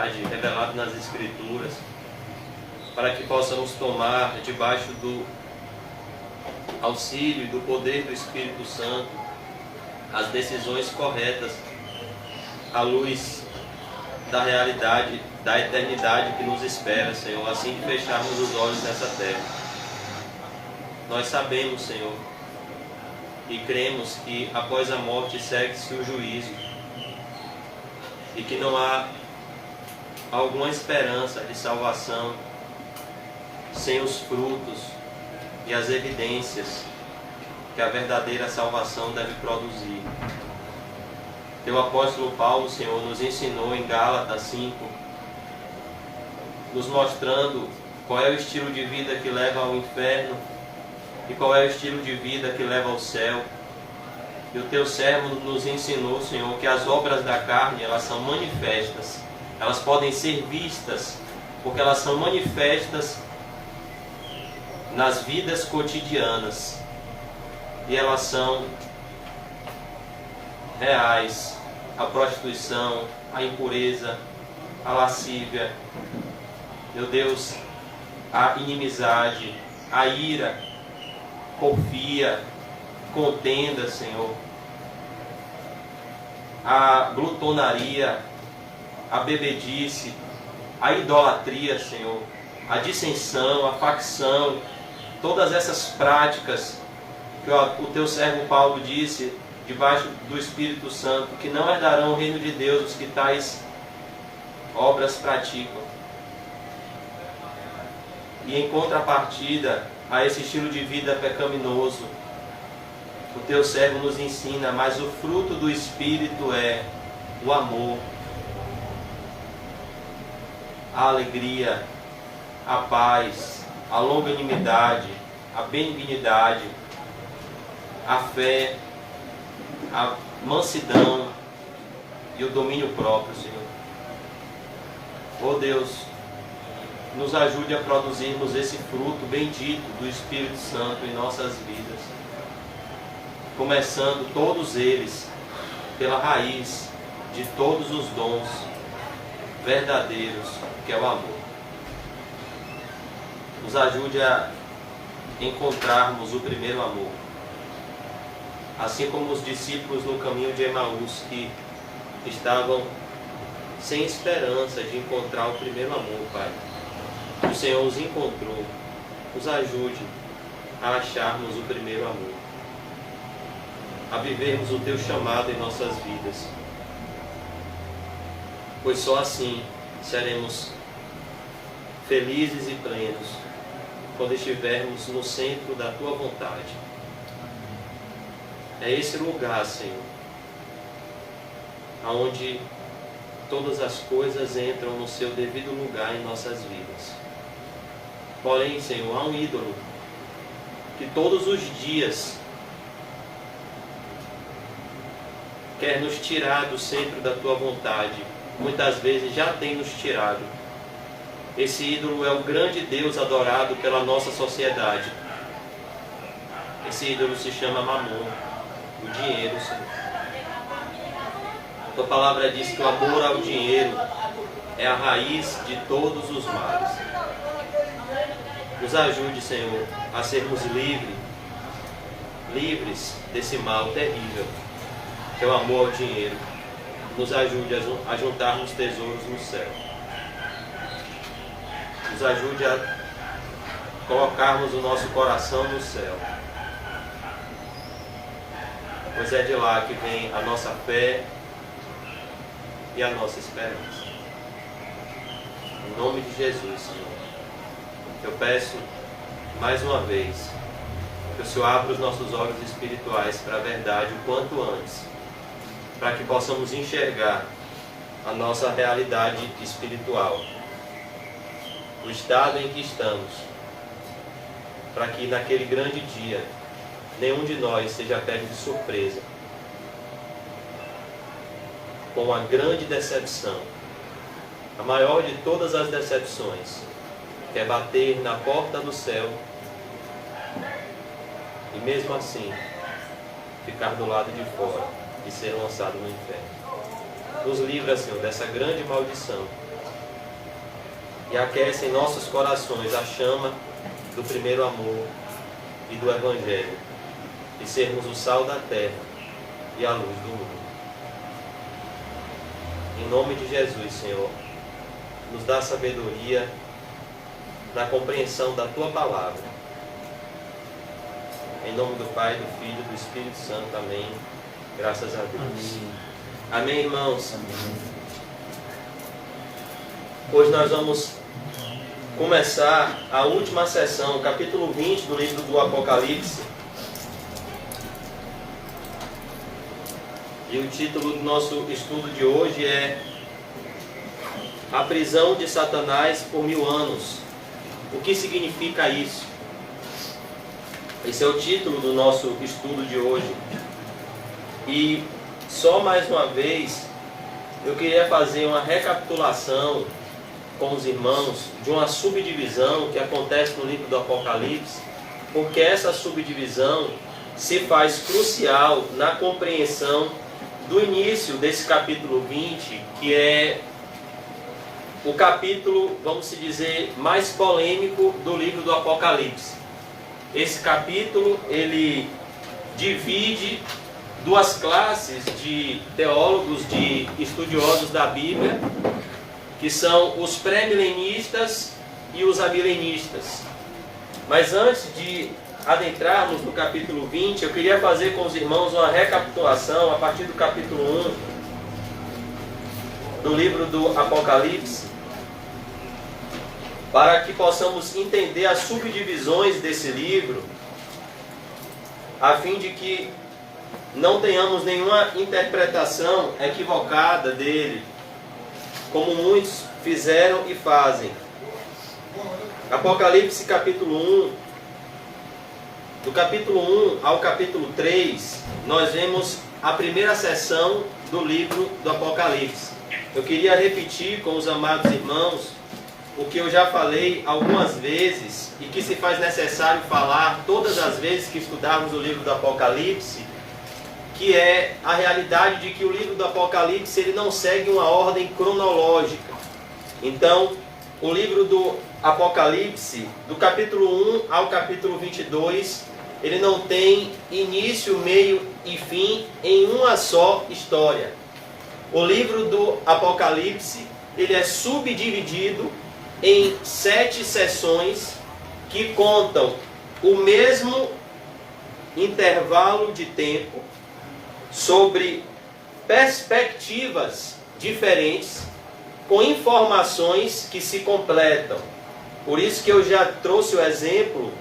verdade revelado nas Escrituras, para que possamos tomar debaixo do auxílio e do poder do Espírito Santo as decisões corretas à luz da realidade, da eternidade que nos espera, Senhor, assim que fecharmos os olhos nessa terra. Nós sabemos, Senhor, e cremos que após a morte segue-se o juízo e que não há alguma esperança de salvação sem os frutos e as evidências que a verdadeira salvação deve produzir. Teu apóstolo Paulo, Senhor, nos ensinou em Gálatas 5, nos mostrando qual é o estilo de vida que leva ao inferno e qual é o estilo de vida que leva ao céu. E o teu servo nos ensinou, Senhor, que as obras da carne, elas são manifestas. Elas podem ser vistas, porque elas são manifestas nas vidas cotidianas. E elas são reais. A prostituição, a impureza, a lascívia, meu Deus, a inimizade, a ira, porfia, contenda, Senhor, a glutonaria, a bebedice, a idolatria, Senhor, a dissensão, a facção, todas essas práticas que o teu servo Paulo disse, debaixo do Espírito Santo, que não herdarão o reino de Deus os que tais obras praticam. E em contrapartida a esse estilo de vida pecaminoso, o teu servo nos ensina, mas o fruto do Espírito é o amor, a alegria, a paz, a longanimidade, a benignidade, a fé, a mansidão e o domínio próprio, Senhor. Oh Deus, nos ajude a produzirmos esse fruto bendito do Espírito Santo em nossas vidas, começando todos eles pela raiz de todos os dons verdadeiros, que é o amor. Nos ajude a encontrarmos o primeiro amor, assim como os discípulos no caminho de Emaús, que estavam sem esperança de encontrar o primeiro amor, Pai. O Senhor os encontrou. Nos ajude a acharmos o primeiro amor, a vivermos o teu chamado em nossas vidas, pois só assim seremos felizes e plenos quando estivermos no centro da tua vontade. É esse lugar, Senhor, onde todas as coisas entram no seu devido lugar em nossas vidas. Porém, Senhor, há um ídolo que todos os dias quer nos tirar do centro da tua vontade. Muitas vezes já tem nos tirado. Esse ídolo é o grande Deus adorado pela nossa sociedade. Esse ídolo se chama Mamon, o dinheiro, Senhor. A tua palavra diz que o amor ao dinheiro é a raiz de todos os males. Nos ajude, Senhor, a sermos livres desse mal terrível, que é o amor ao dinheiro. Nos ajude a juntarmos tesouros no céu. Nos ajude a colocarmos o nosso coração no céu, pois é de lá que vem a nossa fé e a nossa esperança. Em nome de Jesus, Senhor, eu peço mais uma vez que o Senhor abra os nossos olhos espirituais para a verdade o quanto antes, para que possamos enxergar a nossa realidade espiritual, o estado em que estamos, para que naquele grande dia nenhum de nós seja pego de surpresa com a grande decepção, a maior de todas as decepções, que é bater na porta do céu e mesmo assim ficar do lado de fora e ser lançado no inferno. Nos livra, Senhor, dessa grande maldição e aquece em nossos corações a chama do primeiro amor e do Evangelho, e sermos o sal da terra e a luz do mundo. Em nome de Jesus, Senhor, nos dá sabedoria na compreensão da Tua palavra. Em nome do Pai, do Filho e do Espírito Santo. Amém. Graças a Deus. Amém, amém, irmãos. Amém. Hoje nós vamos começar a última sessão, capítulo 20 do livro do Apocalipse. E o título do nosso estudo de hoje é A prisão de Satanás por 1000 anos. O que significa isso? Esse é o título do nosso estudo de hoje. E só mais uma vez eu queria fazer uma recapitulação com os irmãos de uma subdivisão que acontece no livro do Apocalipse, porque essa subdivisão se faz crucial na compreensão do início desse capítulo 20, que é o capítulo, vamos se dizer, mais polêmico do livro do Apocalipse. Esse capítulo, ele divide duas classes de teólogos, de estudiosos da Bíblia, que são os pré-milenistas e os amilenistas. Mas antes de adentrarmos no capítulo 20, eu queria fazer com os irmãos uma recapitulação a partir do capítulo 1 do livro do Apocalipse, para que possamos entender as subdivisões desse livro, a fim de que não tenhamos nenhuma interpretação equivocada dele, como muitos fizeram e fazem. Apocalipse capítulo 1, do capítulo 1 ao capítulo 3, nós vemos a primeira seção do livro do Apocalipse. Eu queria repetir com os amados irmãos o que eu já falei algumas vezes e que se faz necessário falar todas as vezes que estudarmos o livro do Apocalipse, que é a realidade de que o livro do Apocalipse ele não segue uma ordem cronológica. Então, o livro do Apocalipse, do capítulo 1 ao capítulo 22, ele não tem início, meio e fim em uma só história. O livro do Apocalipse, ele é subdividido em 7 sessões que contam o mesmo intervalo de tempo sobre perspectivas diferentes, com informações que se completam. Por isso que eu já trouxe o exemplo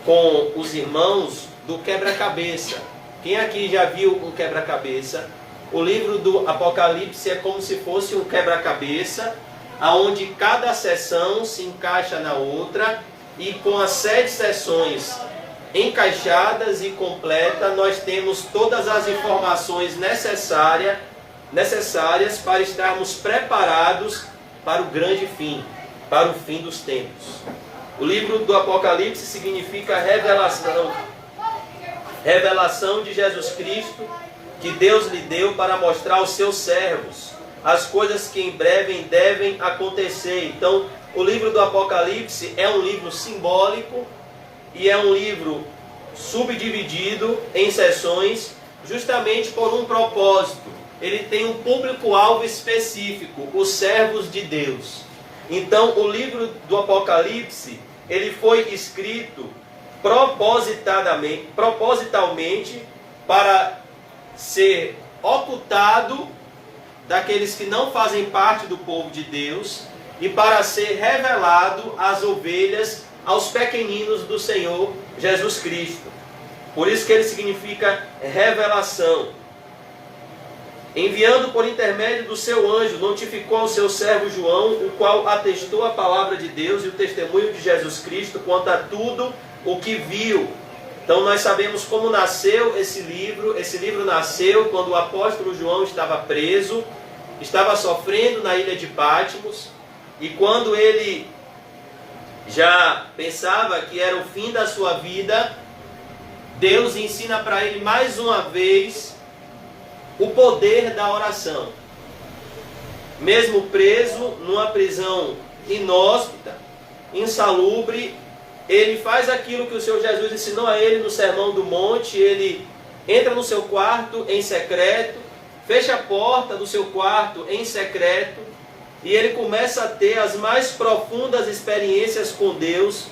com os irmãos do quebra-cabeça. Quem aqui já viu um quebra-cabeça? O livro do Apocalipse é como se fosse um quebra-cabeça, onde cada sessão se encaixa na outra, e com as 7 sessões encaixadas e completas, nós temos todas as informações necessárias para estarmos preparados para o grande fim, para o fim dos tempos. O livro do Apocalipse significa revelação de Jesus Cristo, que Deus lhe deu para mostrar aos seus servos as coisas que em breve devem acontecer. Então, o livro do Apocalipse é um livro simbólico e é um livro subdividido em sessões justamente por um propósito. Ele tem um público-alvo específico, os servos de Deus. Então, o livro do Apocalipse, ele foi escrito propositalmente para ser ocultado daqueles que não fazem parte do povo de Deus e para ser revelado às ovelhas, aos pequeninos do Senhor Jesus Cristo. Por isso que ele significa revelação. Enviando por intermédio do seu anjo, notificou ao seu servo João, o qual atestou a palavra de Deus e o testemunho de Jesus Cristo quanto a tudo o que viu. Então nós sabemos como nasceu esse livro. Esse livro nasceu quando o apóstolo João estava preso, estava sofrendo na ilha de Patmos, e quando ele já pensava que era o fim da sua vida, Deus ensina para ele mais uma vez o poder da oração. Mesmo preso numa prisão inóspita, insalubre, ele faz aquilo que o Senhor Jesus ensinou a ele no Sermão do Monte. Ele entra no seu quarto em secreto, fecha a porta do seu quarto em secreto, e ele começa a ter as mais profundas experiências com Deus,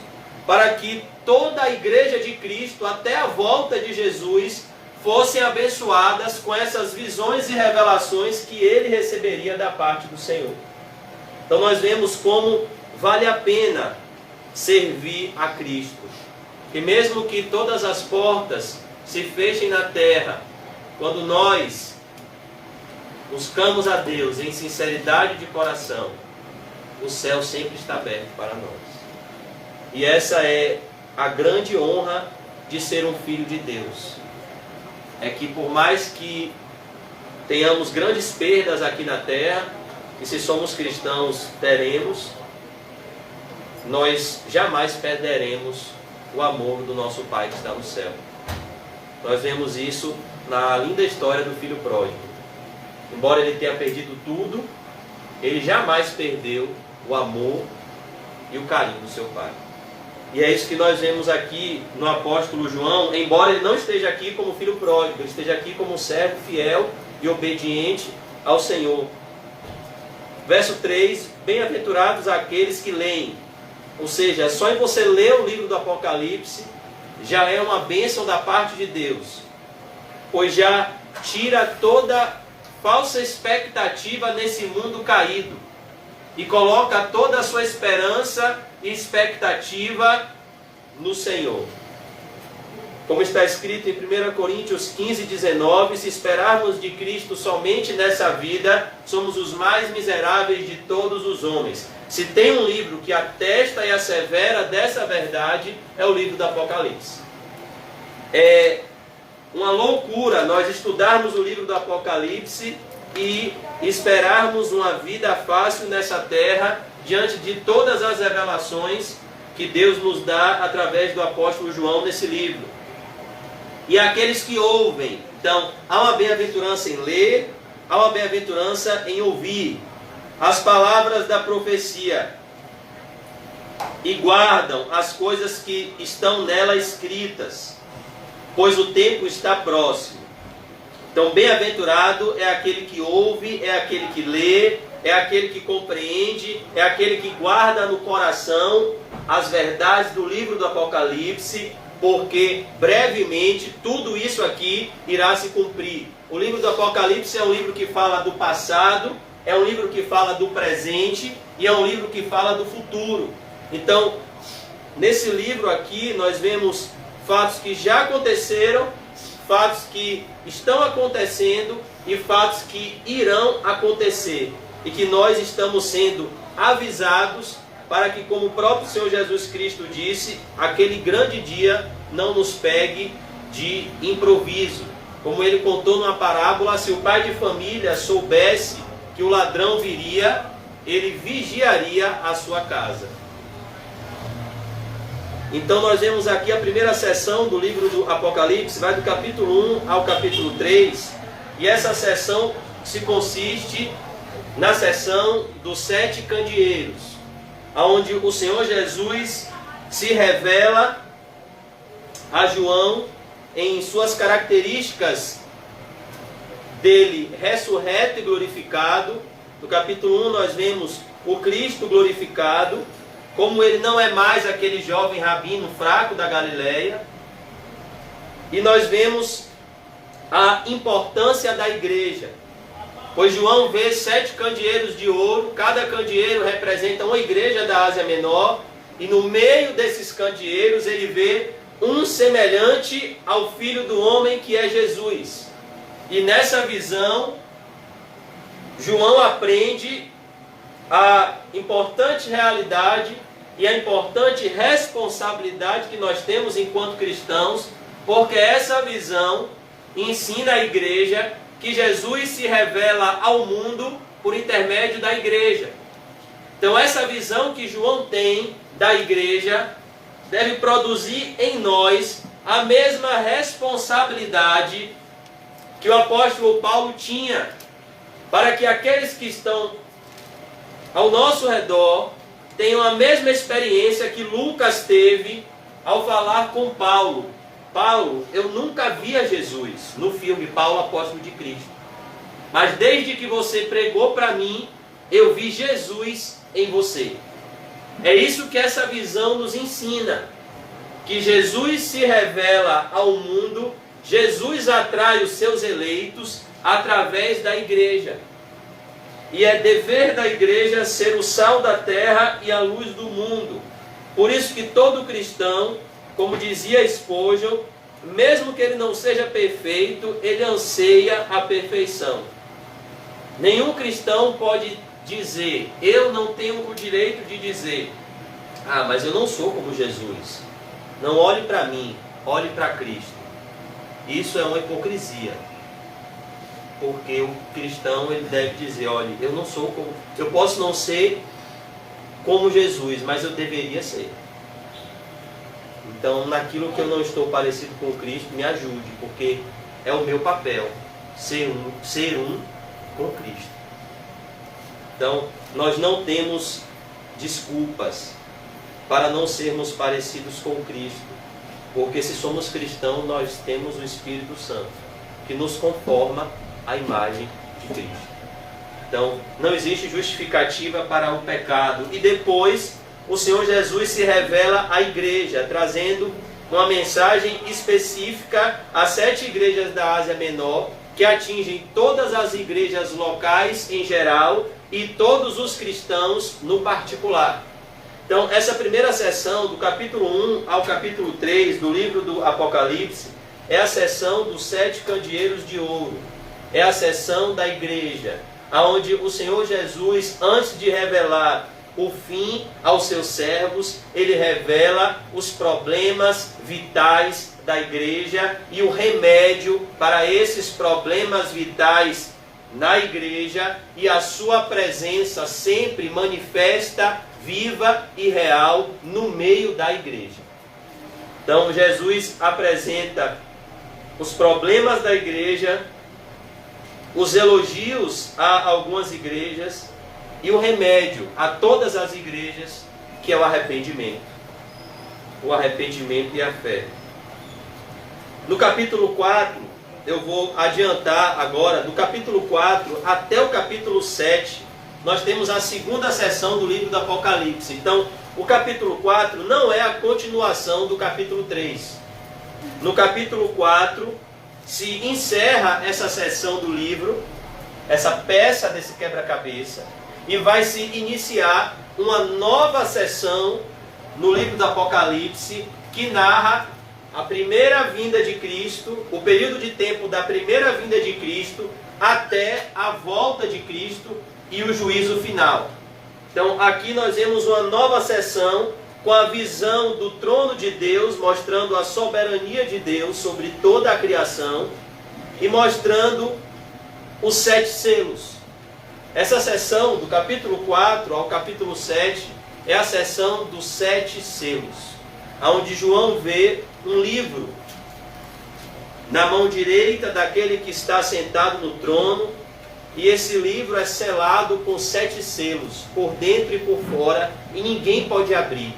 para que toda a igreja de Cristo, até a volta de Jesus, fossem abençoadas com essas visões e revelações que ele receberia da parte do Senhor. Então nós vemos como vale a pena servir a Cristo. E mesmo que todas as portas se fechem na terra, quando nós buscamos a Deus em sinceridade de coração, o céu sempre está aberto para nós. E essa é a grande honra de ser um filho de Deus. É que por mais que tenhamos grandes perdas aqui na terra, e se somos cristãos teremos, nós jamais perderemos o amor do nosso Pai que está no céu. Nós vemos isso na linda história do filho pródigo. Embora ele tenha perdido tudo, ele jamais perdeu o amor e o carinho do seu Pai. E é isso que nós vemos aqui no apóstolo João, embora ele não esteja aqui como filho pródigo, ele esteja aqui como servo fiel e obediente ao Senhor. Verso 3, bem-aventurados aqueles que leem. Ou seja, só em você ler o livro do Apocalipse, já é uma bênção da parte de Deus, pois já tira toda falsa expectativa nesse mundo caído, e coloca toda a sua esperança e expectativa no Senhor. Como está escrito em 1 Coríntios 15, 19, se esperarmos de Cristo somente nessa vida, somos os mais miseráveis de todos os homens. Se tem um livro que atesta e assevera dessa verdade, é o livro do Apocalipse. É uma loucura nós estudarmos o livro do Apocalipse e esperarmos uma vida fácil nessa terra, diante de todas as revelações que Deus nos dá através do apóstolo João nesse livro. E aqueles que ouvem, então, há uma bem-aventurança em ler, há uma bem-aventurança em ouvir as palavras da profecia e guardam as coisas que estão nela escritas, pois o tempo está próximo. Então, bem-aventurado é aquele que ouve, é aquele que lê, é aquele que compreende, é aquele que guarda no coração as verdades do livro do Apocalipse, porque brevemente tudo isso aqui irá se cumprir. O livro do Apocalipse é um livro que fala do passado, é um livro que fala do presente e é um livro que fala do futuro. Então, nesse livro aqui nós vemos fatos que já aconteceram, fatos que estão acontecendo e fatos que irão acontecer. E que nós estamos sendo avisados para que, como o próprio Senhor Jesus Cristo disse, aquele grande dia não nos pegue de improviso. Como ele contou numa parábola, se o pai de família soubesse que o ladrão viria, ele vigiaria a sua casa. Então nós vemos aqui a primeira seção do livro do Apocalipse, vai do capítulo 1 ao capítulo 3, e essa seção se consiste na seção dos 7 candeeiros, onde o Senhor Jesus se revela a João em suas características dele ressurreto e glorificado. No capítulo 1 nós vemos o Cristo glorificado, como ele não é mais aquele jovem rabino fraco da Galileia. E nós vemos a importância da igreja, pois João vê 7 candeeiros de ouro, cada candeeiro representa uma igreja da Ásia Menor, e no meio desses candeeiros ele vê um semelhante ao Filho do Homem, que é Jesus. E nessa visão, João aprende a importante realidade e a importante responsabilidade que nós temos enquanto cristãos, porque essa visão ensina a igreja que Jesus se revela ao mundo por intermédio da igreja. Então essa visão que João tem da igreja deve produzir em nós a mesma responsabilidade que o apóstolo Paulo tinha, para que aqueles que estão ao nosso redor tenham a mesma experiência que Lucas teve ao falar com Paulo. Paulo, eu nunca via Jesus no filme Paulo, Apóstolo de Cristo. Mas desde que você pregou para mim, eu vi Jesus em você. É isso que essa visão nos ensina. Que Jesus se revela ao mundo, Jesus atrai os seus eleitos através da igreja. E é dever da igreja ser o sal da terra e a luz do mundo. Por isso que todo cristão, como dizia Spurgeon, mesmo que ele não seja perfeito, ele anseia a perfeição. Nenhum cristão pode dizer, eu não tenho o direito de dizer, mas eu não sou como Jesus. Não olhe para mim, olhe para Cristo. Isso é uma hipocrisia. Porque o cristão ele deve dizer, olha, eu posso não ser como Jesus, mas eu deveria ser. Então, naquilo que eu não estou parecido com Cristo, me ajude, porque é o meu papel ser um com Cristo. Então, nós não temos desculpas para não sermos parecidos com Cristo, porque se somos cristãos, nós temos o Espírito Santo, que nos conforma à imagem de Cristo. Então, não existe justificativa para o pecado. E depois, o Senhor Jesus se revela à igreja, trazendo uma mensagem específica às 7 igrejas da Ásia Menor, que atingem todas as igrejas locais em geral e todos os cristãos no particular. Então, essa primeira sessão, do capítulo 1 ao capítulo 3 do livro do Apocalipse, é a sessão dos 7 candeeiros de ouro. É a sessão da igreja, onde o Senhor Jesus, antes de revelar o fim aos seus servos, ele revela os problemas vitais da igreja e o remédio para esses problemas vitais na igreja, e a sua presença sempre manifesta, viva e real no meio da igreja. Então Jesus apresenta os problemas da igreja, os elogios a algumas igrejas e o remédio a todas as igrejas, que é o arrependimento. O arrependimento e a fé. No capítulo 4, eu vou adiantar agora, do capítulo 4 até o capítulo 7, nós temos a segunda sessão do livro do Apocalipse. Então, o capítulo 4 não é a continuação do capítulo 3. No capítulo 4, se encerra essa sessão do livro, essa peça desse quebra-cabeça, e vai se iniciar uma nova sessão no livro do Apocalipse, que narra a primeira vinda de Cristo, o período de tempo da primeira vinda de Cristo até a volta de Cristo e o juízo final. Então aqui nós vemos uma nova sessão com a visão do trono de Deus, mostrando a soberania de Deus sobre toda a criação e mostrando os 7 selos. Essa sessão do capítulo 4 ao capítulo 7 é a sessão dos 7 selos, onde João vê um livro na mão direita daquele que está sentado no trono, e esse livro é selado com 7 selos, por dentro e por fora, e ninguém pode abrir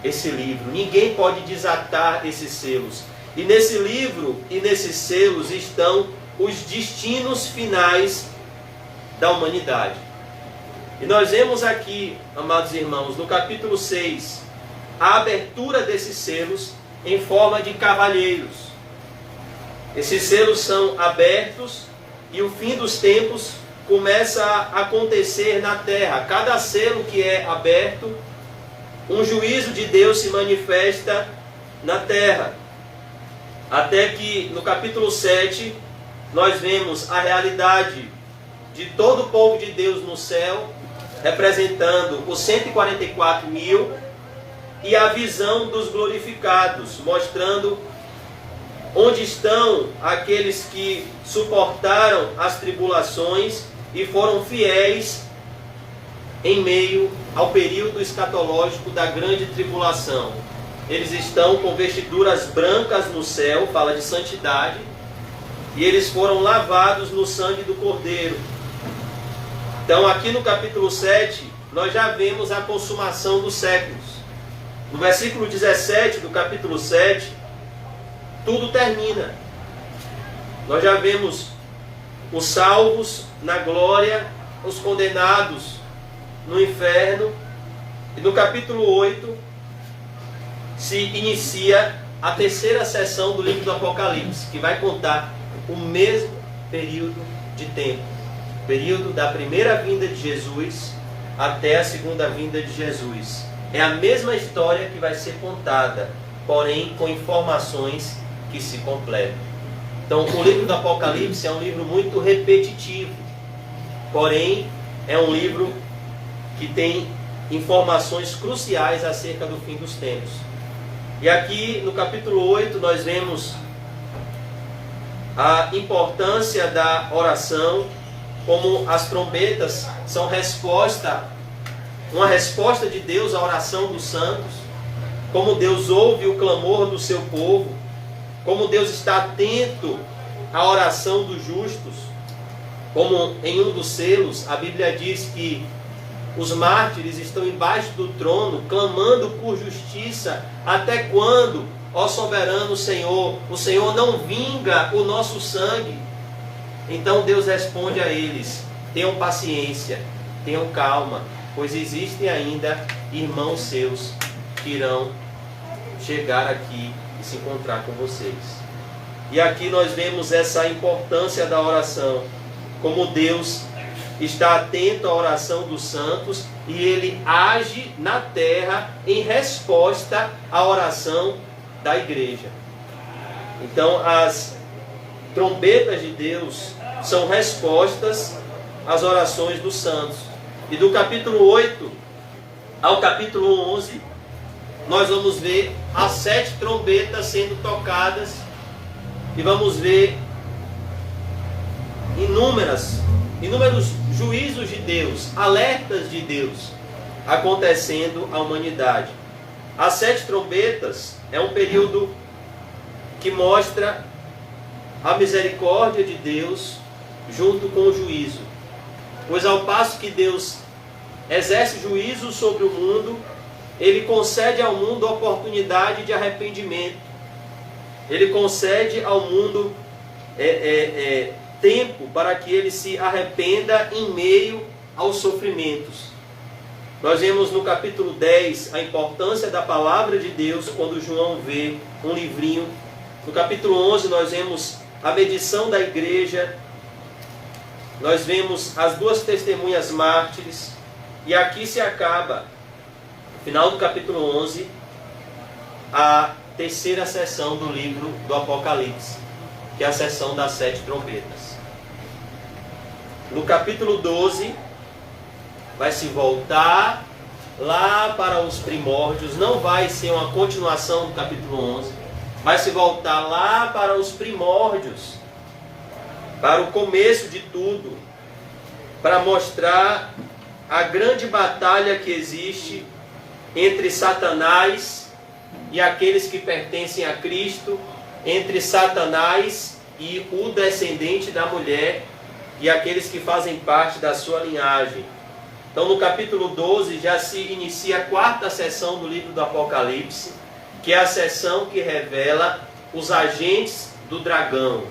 esse livro, ninguém pode desatar esses selos. E nesse livro e nesses selos estão os destinos finais da humanidade. E nós vemos aqui, amados irmãos, no capítulo 6, a abertura desses selos em forma de cavalheiros. Esses selos são abertos e o fim dos tempos começa a acontecer na terra. Cada selo que é aberto, um juízo de Deus se manifesta na terra. Até que no capítulo 7 nós vemos a realidade de todo o povo de Deus no céu, representando os 144 mil, e a visão dos glorificados, mostrando onde estão aqueles que suportaram as tribulações e foram fiéis em meio ao período escatológico da grande tribulação. Eles estão com vestiduras brancas no céu, fala de santidade, e eles foram lavados no sangue do Cordeiro. Então aqui no capítulo 7, nós já vemos a consumação dos séculos. No versículo 17 do capítulo 7, tudo termina. Nós já vemos os salvos na glória, os condenados no inferno. E no capítulo 8 se inicia a terceira sessão do livro do Apocalipse, que vai contar o mesmo período de tempo. Período da primeira vinda de Jesus até a segunda vinda de Jesus. É a mesma história que vai ser contada, porém com informações que se completam. Então, o livro do Apocalipse é um livro muito repetitivo, porém é um livro que tem informações cruciais acerca do fim dos tempos. E aqui no capítulo 8 nós vemos a importância da oração, como as trombetas são uma resposta de Deus à oração dos santos, como Deus ouve o clamor do seu povo, como Deus está atento à oração dos justos, como em um dos selos a Bíblia diz que os mártires estão embaixo do trono, clamando por justiça. Até quando, ó soberano Senhor, o Senhor não vinga o nosso sangue? Então Deus responde a eles: tenham paciência, tenham calma, pois existem ainda irmãos seus que irão chegar aqui e se encontrar com vocês. E aqui nós vemos essa importância da oração, como Deus está atento à oração dos santos e Ele age na terra em resposta à oração da igreja. Então as trombetas de Deus são respostas às orações dos santos. E do capítulo 8 ao capítulo 11, nós vamos ver as 7 trombetas sendo tocadas e vamos ver inúmeros juízos de Deus, alertas de Deus acontecendo à humanidade. As 7 trombetas é um período que mostra a misericórdia de Deus junto com o juízo. Pois ao passo que Deus exerce juízo sobre o mundo, Ele concede ao mundo a oportunidade de arrependimento. Ele concede ao mundo tempo para que ele se arrependa em meio aos sofrimentos. Nós vemos no capítulo 10 a importância da palavra de Deus quando João vê um livrinho. No capítulo 11 nós vemos a medição da igreja. Nós vemos as 2 testemunhas mártires. E aqui se acaba, no final do capítulo 11, a terceira sessão do livro do Apocalipse, que é a sessão das 7 trombetas. No capítulo 12, vai se voltar lá para os primórdios, não vai ser uma continuação do capítulo 11, vai se voltar lá para os primórdios, para o começo de tudo, para mostrar a grande batalha que existe entre Satanás e aqueles que pertencem a Cristo, entre Satanás e o descendente da mulher e aqueles que fazem parte da sua linhagem. Então no capítulo 12 já se inicia a 4ª sessão do livro do Apocalipse, que é a sessão que revela os agentes do dragão,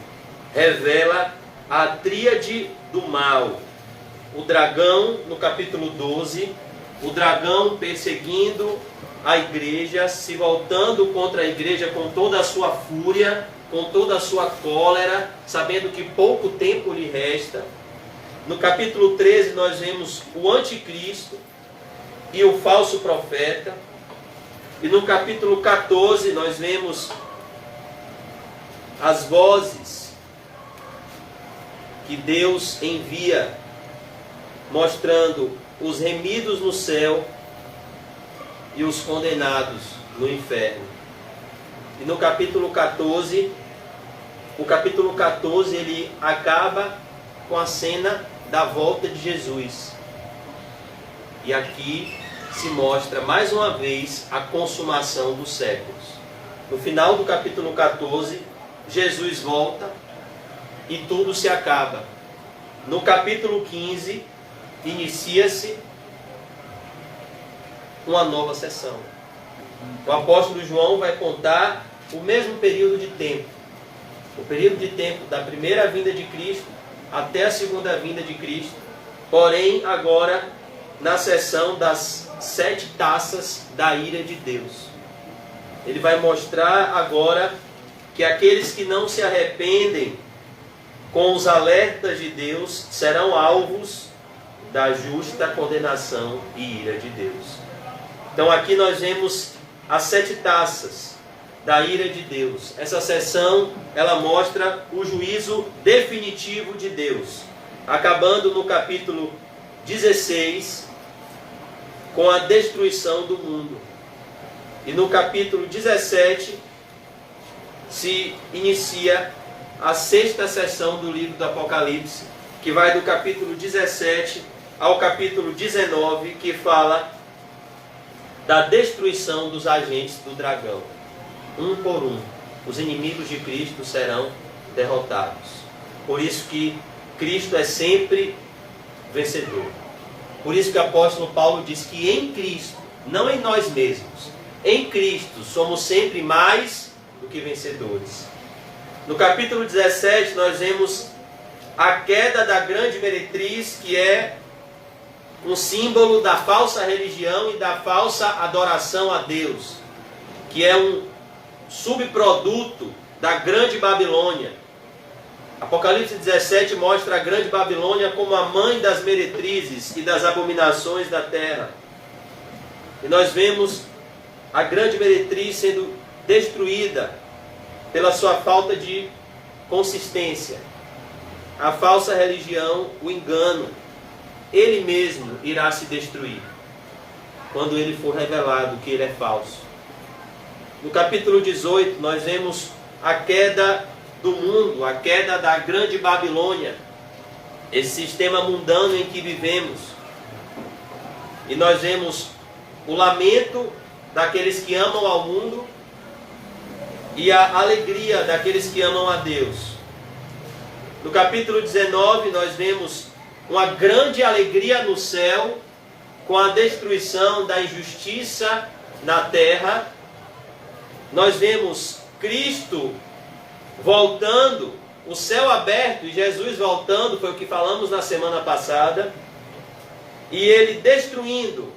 revela a tríade do mal. O dragão, no capítulo 12, o dragão perseguindo a igreja, se voltando contra a igreja com toda a sua fúria, com toda a sua cólera, sabendo que pouco tempo lhe resta. No capítulo 13 nós vemos o anticristo e o falso profeta. E no capítulo 14 nós vemos as vozes que Deus envia, mostrando os remidos no céu e os condenados no inferno. E no capítulo 14, o capítulo 14 ele acaba com a cena da volta de Jesus. E aqui se mostra mais uma vez a consumação dos séculos. No final do capítulo 14, Jesus volta e tudo se acaba. No capítulo 15, inicia-se uma nova sessão. O apóstolo João vai contar o mesmo período de tempo. O período de tempo da primeira vinda de Cristo até a segunda vinda de Cristo. Porém, agora, na sessão das 7 taças da ira de Deus. Ele vai mostrar agora que aqueles que não se arrependem com os alertas de Deus serão alvos da justa condenação e ira de Deus. Então aqui nós vemos as 7 taças da ira de Deus. Essa sessão, ela mostra o juízo definitivo de Deus, acabando no capítulo 16 com a destruição do mundo. E no capítulo 17 se inicia a 6ª sessão do livro do Apocalipse, que vai do capítulo 17 ao capítulo 19, que fala da destruição dos agentes do dragão. Um por um, os inimigos de Cristo serão derrotados. Por isso que Cristo é sempre vencedor. Por isso que o apóstolo Paulo diz que em Cristo, não em nós mesmos, em Cristo somos sempre mais do que vencedores. No capítulo 17 nós vemos a queda da grande meretriz, que é um símbolo da falsa religião e da falsa adoração a Deus, que é um subproduto da grande Babilônia. Apocalipse 17 mostra a grande Babilônia como a mãe das meretrizes e das abominações da terra. E nós vemos a grande meretriz sendo destruída pela sua falta de consistência. A falsa religião, o engano, ele mesmo irá se destruir quando ele for revelado que ele é falso. No capítulo 18 nós vemos a queda do mundo, a queda da grande Babilônia, esse sistema mundano em que vivemos. E nós vemos o lamento daqueles que amam ao mundo e a alegria daqueles que amam a Deus. No capítulo 19 nós vemos uma grande alegria no céu com a destruição da injustiça na terra. Nós vemos Cristo voltando, o céu aberto e Jesus voltando, foi o que falamos na semana passada, e ele destruindo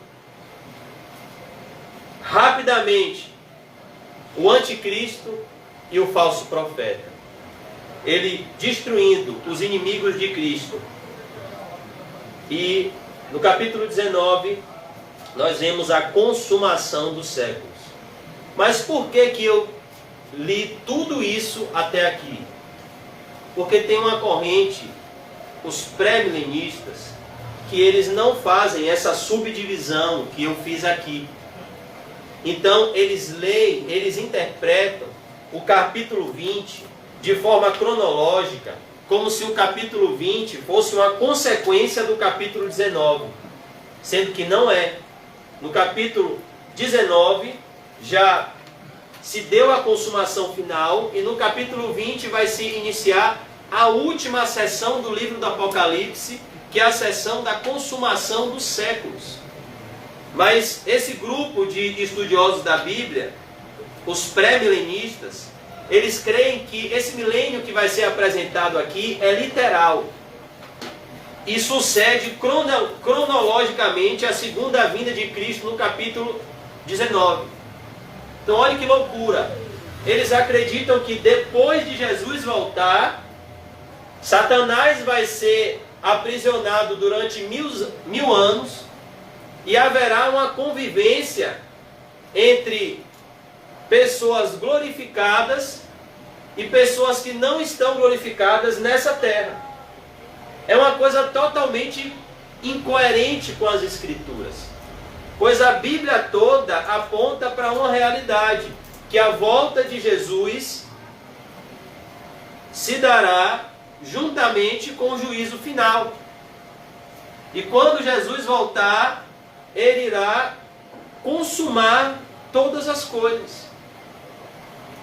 rapidamente o anticristo e o falso profeta. Ele destruindo os inimigos de Cristo. E no capítulo 19 nós vemos a consumação dos séculos. Mas por que que eu li tudo isso até aqui? Porque tem uma corrente, os pré-milenistas, que eles não fazem essa subdivisão que eu fiz aqui. Então eles leem, eles interpretam o capítulo 20 de forma cronológica, como se o capítulo 20 fosse uma consequência do capítulo 19, sendo que não é. No capítulo 19 já se deu a consumação final, e no capítulo 20 vai se iniciar a última sessão do livro do Apocalipse, que é a sessão da consumação dos séculos. Mas esse grupo de estudiosos da Bíblia, os pré-milenistas, eles creem que esse milênio que vai ser apresentado aqui é literal e sucede cronologicamente a segunda vinda de Cristo no capítulo 19. Então olha que loucura. Eles acreditam que depois de Jesus voltar, Satanás vai ser aprisionado durante mil anos e haverá uma convivência entre pessoas glorificadas e pessoas que não estão glorificadas nessa terra. É uma coisa totalmente incoerente com as Escrituras, pois a Bíblia toda aponta para uma realidade, que a volta de Jesus se dará juntamente com o juízo final. E quando Jesus voltar, ele irá consumar todas as coisas.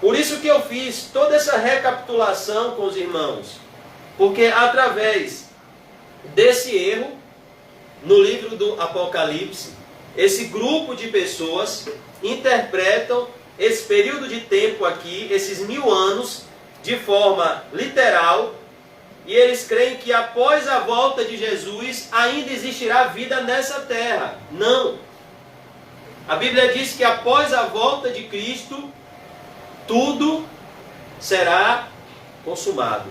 Por isso que eu fiz toda essa recapitulação com os irmãos, porque através desse erro, no livro do Apocalipse, esse grupo de pessoas interpretam esse período de tempo aqui, esses 1000 anos, de forma literal, e eles creem que após a volta de Jesus ainda existirá vida nessa terra. Não. A Bíblia diz que após a volta de Cristo, tudo será consumado.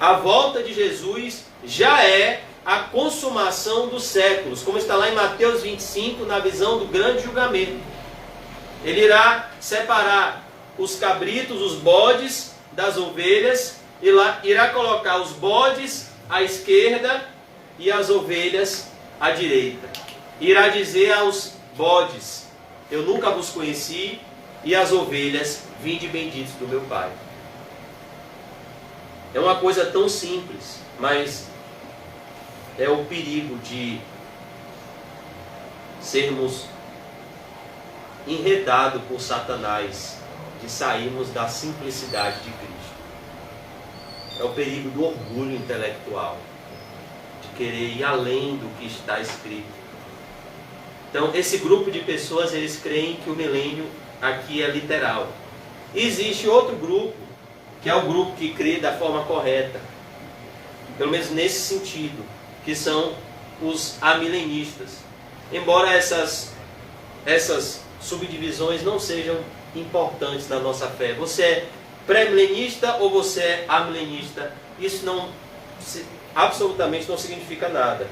A volta de Jesus já é a consumação dos séculos, como está lá em Mateus 25, na visão do grande julgamento. Ele irá separar os cabritos, os bodes das ovelhas, e lá irá colocar os bodes à esquerda e as ovelhas à direita. Irá dizer aos bodes: eu nunca vos conheci, e às ovelhas: vinde benditos do meu Pai. É uma coisa tão simples, mas é o perigo de sermos enredados por Satanás, de sairmos da simplicidade de Cristo. É o perigo do orgulho intelectual, de querer ir além do que está escrito. Então, esse grupo de pessoas, eles creem que o milênio aqui é literal. E existe outro grupo, que é o grupo que crê da forma correta, pelo menos nesse sentido, que são os amilenistas. Embora essas subdivisões não sejam importantes na nossa fé. Você é pré-milenista ou você é amilenista? Isso absolutamente não significa nada.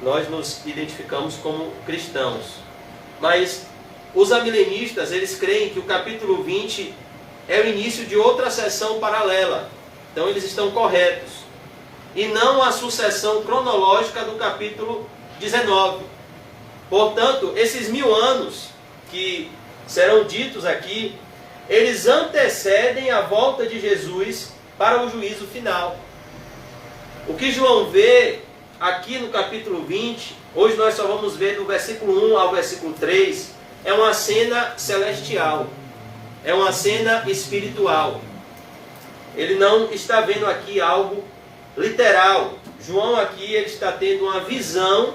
Nós nos identificamos como cristãos. Mas os amilenistas, eles creem que o capítulo 20 é o início de outra sessão paralela. Então eles estão corretos. E não a sucessão cronológica do capítulo 19. Portanto, esses 1000 anos que serão ditos aqui, eles antecedem a volta de Jesus para o juízo final. O que João vê aqui no capítulo 20, hoje nós só vamos ver do versículo 1 ao versículo 3, é uma cena celestial, é uma cena espiritual. Ele não está vendo aqui algo literal. João aqui ele está tendo uma visão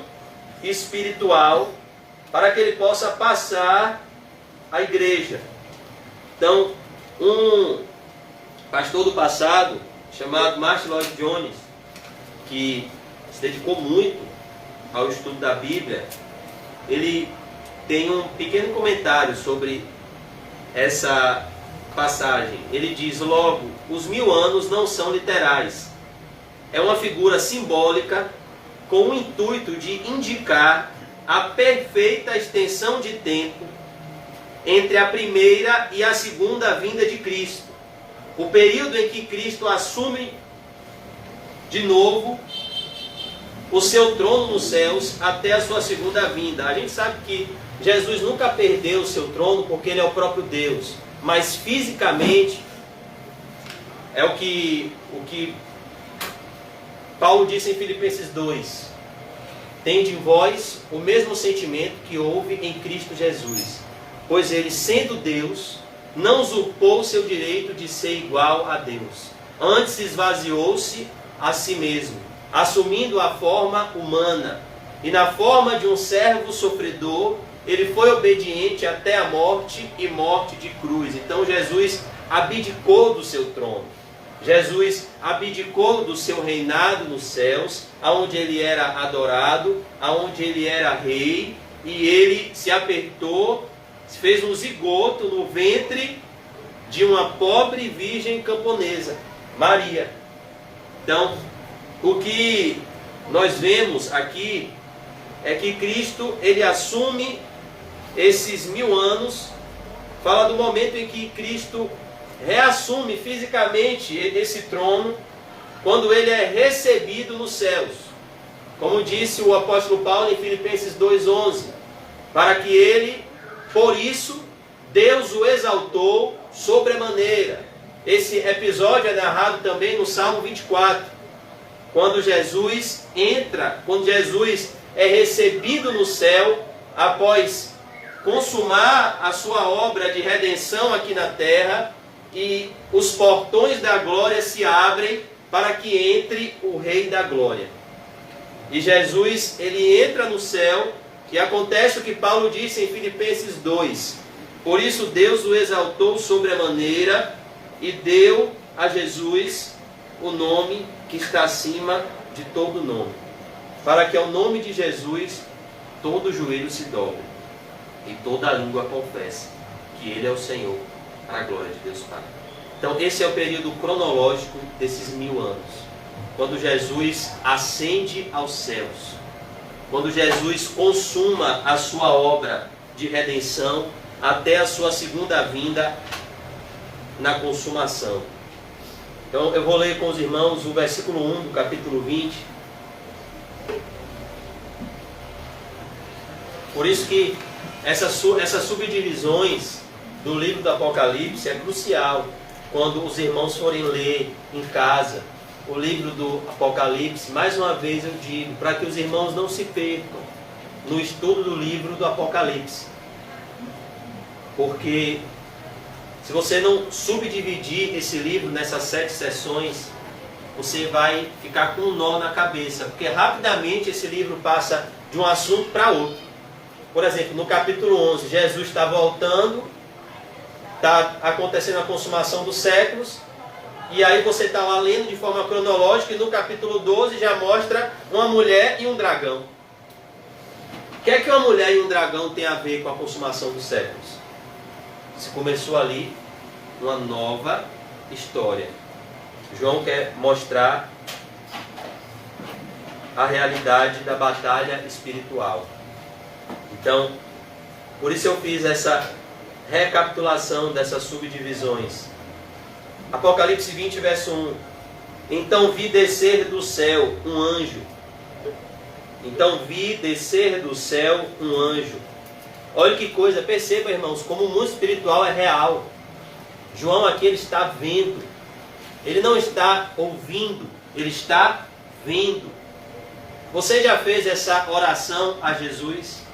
espiritual para que ele possa passar à igreja. Então, um pastor do passado, chamado Martin Lloyd Jones, que se dedicou muito ao estudo da Bíblia, ele tem um pequeno comentário sobre essa passagem. Ele diz: logo, os 1000 anos não são literais. É uma figura simbólica com o intuito de indicar a perfeita extensão de tempo entre a primeira e a segunda vinda de Cristo. O período em que Cristo assume de novo o seu trono nos céus até a sua segunda vinda. A gente sabe que Jesus nunca perdeu o seu trono porque ele é o próprio Deus. Mas fisicamente, é o que Paulo disse em Filipenses 2. Tende em vós o mesmo sentimento que houve em Cristo Jesus. Pois ele, sendo Deus, não usurpou o seu direito de ser igual a Deus. Antes esvaziou-se a si mesmo, assumindo a forma humana. E na forma de um servo sofredor, ele foi obediente até a morte e morte de cruz. Então Jesus abdicou do seu trono. Jesus abdicou do seu reinado nos céus, aonde ele era adorado, aonde ele era rei, e ele se apertou, fez um zigoto no ventre de uma pobre virgem camponesa, Maria. Então, o que nós vemos aqui é que Cristo, ele assume esses 1000 anos, fala do momento em que Cristo reassume fisicamente esse trono, quando ele é recebido nos céus. Como disse o apóstolo Paulo em Filipenses 2,11, para que ele, por isso, Deus o exaltou sobremaneira. Esse episódio é narrado também no Salmo 24, quando Jesus entra, quando Jesus é recebido no céu, após consumar a sua obra de redenção aqui na terra, e os portões da glória se abrem para que entre o Rei da Glória. E Jesus, ele entra no céu E acontece o que Paulo disse em Filipenses 2. Por isso Deus o exaltou sobre a maneira e deu a Jesus o nome que está acima de todo nome, para que ao nome de Jesus todo joelho se dobre e toda língua confesse que Ele é o Senhor, para a glória de Deus Pai. Então esse é o período cronológico desses 1000 anos, quando Jesus ascende aos céus, quando Jesus consuma a sua obra de redenção até a sua segunda vinda na consumação. Então eu vou ler com os irmãos o versículo 1 do capítulo 20. Por isso que essas subdivisões do livro do Apocalipse é crucial quando os irmãos forem ler em casa o livro do Apocalipse. Mais uma vez eu digo, para que os irmãos não se percam no estudo do livro do Apocalipse. Porque se você não subdividir esse livro nessas 7 sessões, você vai ficar com um nó na cabeça, porque rapidamente esse livro passa de um assunto para outro. Por exemplo, no capítulo 11, Jesus está voltando, está acontecendo a consumação dos séculos, e aí você está lá lendo de forma cronológica, e no capítulo 12 já mostra uma mulher e um dragão. O que é que uma mulher e um dragão tem a ver com a consumação dos séculos? Se começou ali uma nova história. João quer mostrar a realidade da batalha espiritual. Então, por isso eu fiz essa recapitulação dessas subdivisões. Apocalipse 20, verso 1. Então vi descer do céu um anjo. Então vi descer do céu um anjo. Olha que coisa, perceba, irmãos, como o mundo espiritual é real. João aqui ele está vendo. Ele não está ouvindo, ele está vendo. Você já fez essa oração a Jesus?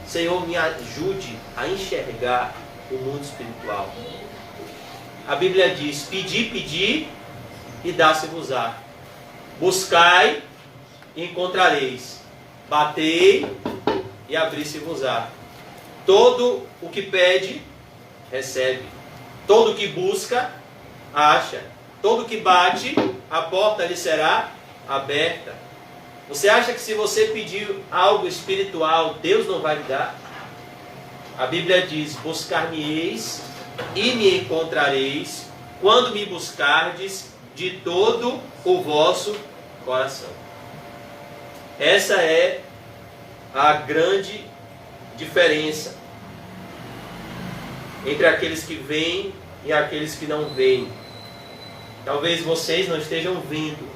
Senhor, me ajude a enxergar o mundo espiritual. A Bíblia diz, pedi, pedi e dá-se-vos-á. Buscai e encontrareis. Batei e abri-se-vos-á. Todo o que pede, recebe. Todo o que busca, acha. Todo o que bate, a porta lhe será aberta. Você acha que se você pedir algo espiritual, Deus não vai lhe dar? A Bíblia diz, buscar-me-eis e me encontrareis, quando me buscardes de todo o vosso coração. Essa é a grande diferença entre aqueles que veem e aqueles que não veem. Talvez vocês não estejam vendo,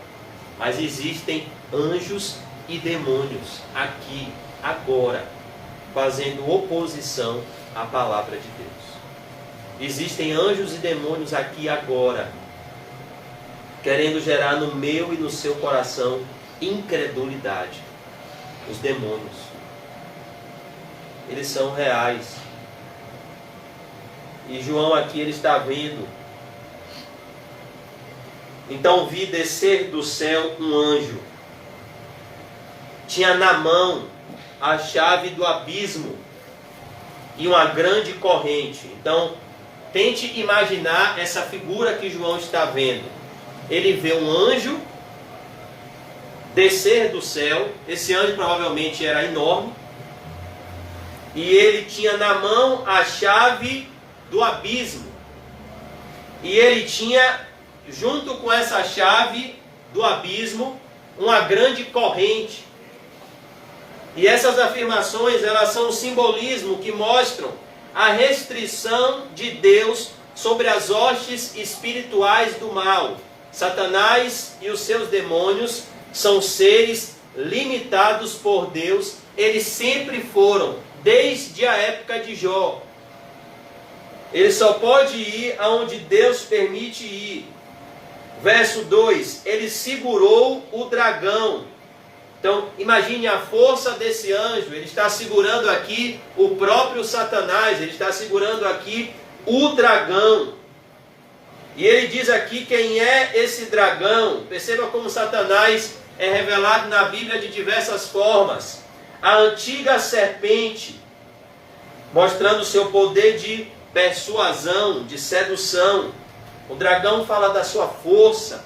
mas existem anjos e demônios aqui, agora, fazendo oposição à palavra de Deus. Existem anjos e demônios aqui agora, querendo gerar no meu e no seu coração incredulidade. Os demônios, eles são reais. E João aqui ele está vendo. Então vi descer do céu um anjo. Tinha na mão a chave do abismo e uma grande corrente. Então, tente imaginar essa figura que João está vendo. Ele vê um anjo descer do céu. Esse anjo provavelmente era enorme. E ele tinha na mão a chave do abismo. E ele tinha, junto com essa chave do abismo, uma grande corrente. E essas afirmações, elas são um simbolismo que mostram a restrição de Deus sobre as hostes espirituais do mal. Satanás e os seus demônios são seres limitados por Deus. Eles sempre foram, desde a época de Jó. Ele só pode ir aonde Deus permite ir. Verso 2, ele segurou o dragão. Então, imagine a força desse anjo. Ele está segurando aqui o próprio Satanás. Ele está segurando aqui o dragão. E ele diz aqui quem é esse dragão. Perceba como Satanás é revelado na Bíblia de diversas formas. a antiga serpente, mostrando o seu poder de persuasão, de sedução. O dragão fala da sua força,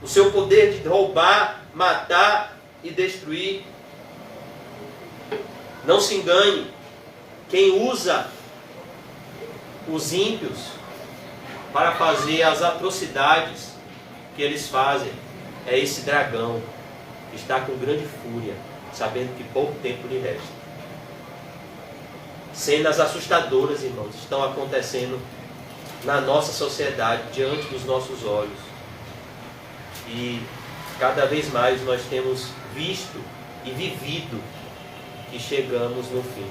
o seu poder de roubar, matar e destruir. Não se engane, quem usa os ímpios para fazer as atrocidades que eles fazem é esse dragão, que está com grande fúria, sabendo que pouco tempo lhe resta. Cenas assustadoras, irmãos, estão acontecendo na nossa sociedade, diante dos nossos olhos. E cada vez mais nós temos visto e vivido que chegamos no fim.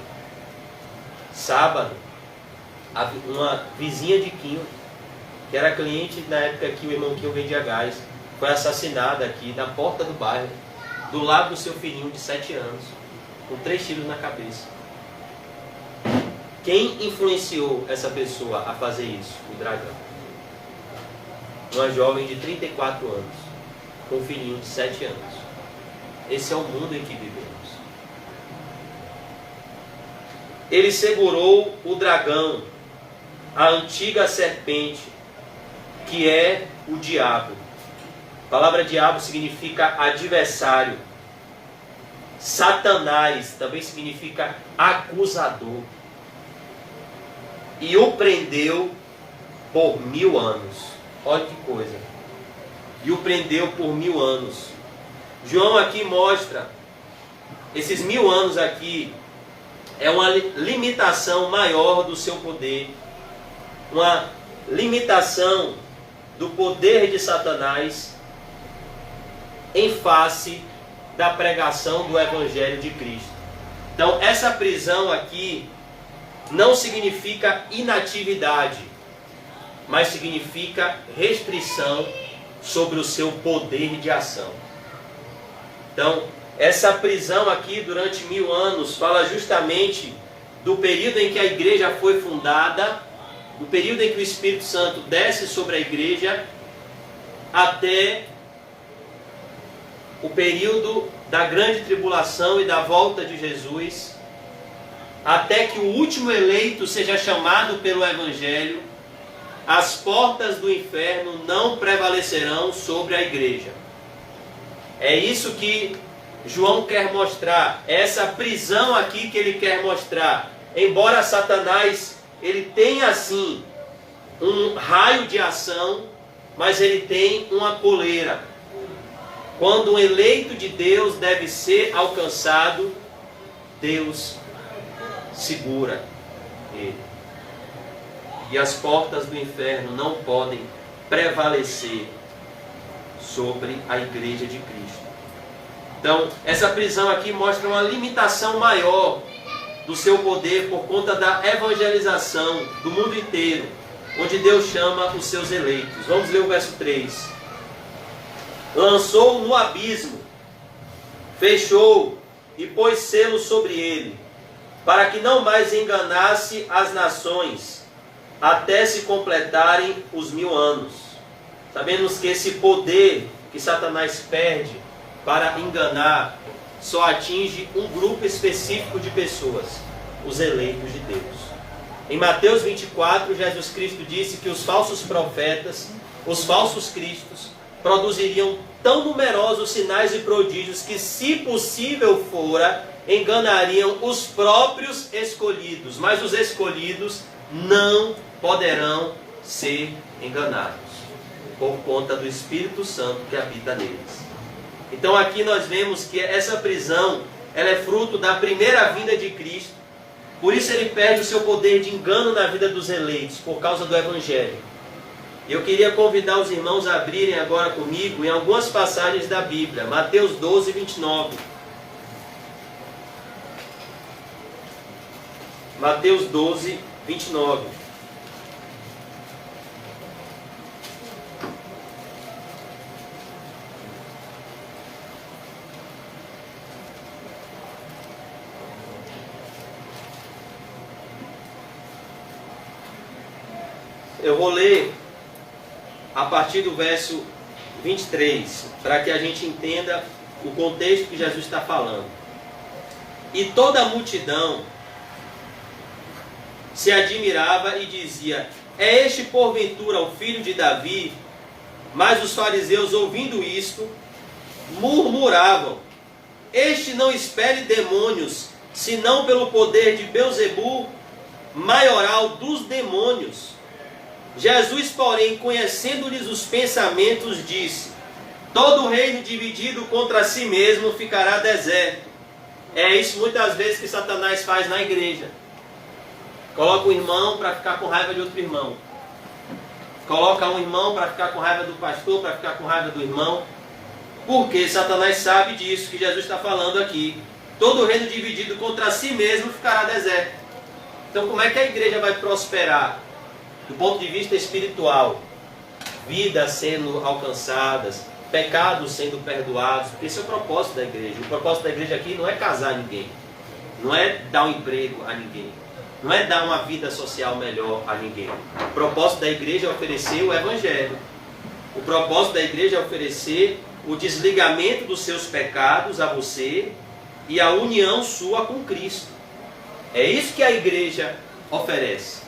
Sábado, uma vizinha de Quinho, que era cliente na época que o irmão Quinho vendia gás, foi assassinada aqui na porta do bairro, do lado do seu filhinho de 7 anos, com 3 tiros na cabeça. Quem influenciou essa pessoa a fazer isso? O dragão. Uma jovem de 34 anos, com um filhinho de 7 anos. Esse é o mundo em que vivemos. Ele segurou o dragão, a antiga serpente, que é o diabo. A palavra diabo significa adversário. Satanás também significa acusador. E o prendeu por 1000 anos. Olha que coisa. E o prendeu por 1000 anos. João aqui mostra, esses 1000 anos aqui, é uma limitação maior do seu poder. Uma limitação do poder de Satanás em face da pregação do Evangelho de Cristo. Então, essa prisão aqui não significa inatividade, mas significa restrição sobre o seu poder de ação. Então, essa prisão aqui durante 1000 anos fala justamente do período em que a igreja foi fundada, do período em que o Espírito Santo desce sobre a igreja, até o período da grande tribulação e da volta de Jesus, até que o último eleito seja chamado pelo Evangelho. As portas do inferno não prevalecerão sobre a igreja. É isso que João quer mostrar, essa prisão aqui que ele quer mostrar. Embora Satanás, ele tenha assim um raio de ação, mas ele tem uma coleira. Quando um eleito de Deus deve ser alcançado, Deus segura ele. E as portas do inferno não podem prevalecer sobre a igreja de Cristo. Então, essa prisão aqui mostra uma limitação maior do seu poder por conta da evangelização do mundo inteiro, onde Deus chama os seus eleitos. Vamos ler o verso 3. Lançou-o no abismo, fechou e pôs selo sobre ele, para que não mais enganasse as nações, até se completarem os 1000 anos. Sabemos que esse poder que Satanás perde para enganar só atinge um grupo específico de pessoas, os eleitos de Deus. Em Mateus 24, Jesus Cristo disse que os falsos profetas, os falsos cristos, produziriam tão numerosos sinais e prodígios que, se possível fora, enganariam os próprios escolhidos. Mas os escolhidos não poderão ser enganados, por conta do Espírito Santo que habita neles. Então aqui nós vemos que essa prisão, ela é fruto da primeira vinda de Cristo. Por isso ele perde o seu poder de engano na vida dos eleitos, por causa do Evangelho. Eu queria convidar os irmãos a abrirem agora comigo em algumas passagens da Bíblia. Mateus 12, 29. Mateus 12, 29. Eu vou ler a partir do verso 23, para que a gente entenda o contexto que Jesus está falando. E toda a multidão se admirava e dizia: é este porventura o filho de Davi? Mas os fariseus, ouvindo isto, murmuravam: este não expele demônios, senão pelo poder de Belzebu, maioral dos demônios. Jesus, porém, conhecendo-lhes os pensamentos, disse: todo reino dividido contra si mesmo ficará deserto. É isso muitas vezes que Satanás faz na igreja. Coloca um irmão para ficar com raiva de outro irmão. Coloca um irmão para ficar com raiva do pastor, para ficar com raiva do irmão. Porque Satanás sabe disso que Jesus está falando aqui. Todo reino dividido contra si mesmo ficará deserto. Então como é que a igreja vai prosperar? Do ponto de vista espiritual. Vidas sendo alcançadas, pecados sendo perdoados. Esse é o propósito da igreja. O propósito da igreja aqui não é casar ninguém. Não é dar um emprego a ninguém. Não é dar uma vida social melhor a ninguém. O propósito da igreja é oferecer o evangelho. O propósito da igreja é oferecer o desligamento dos seus pecados a você e a união sua com Cristo. É isso que a igreja oferece.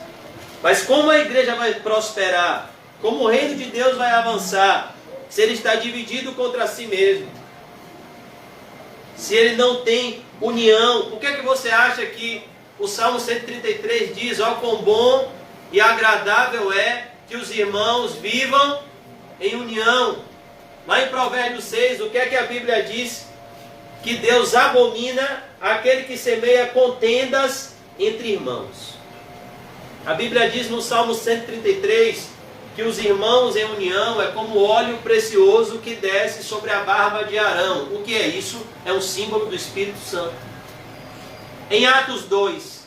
Mas como a igreja vai prosperar? Como o reino de Deus vai avançar? Se ele está dividido contra si mesmo. Se ele não tem união. Por que é que você acha que o Salmo 133 diz: ó, quão bom e agradável é que os irmãos vivam em união? Lá em Provérbios 6, o que é que a Bíblia diz? Que Deus abomina aquele que semeia contendas entre irmãos. A Bíblia diz no Salmo 133 que os irmãos em união é como óleo precioso que desce sobre a barba de Arão. O que é isso? É um símbolo do Espírito Santo. Em Atos 2,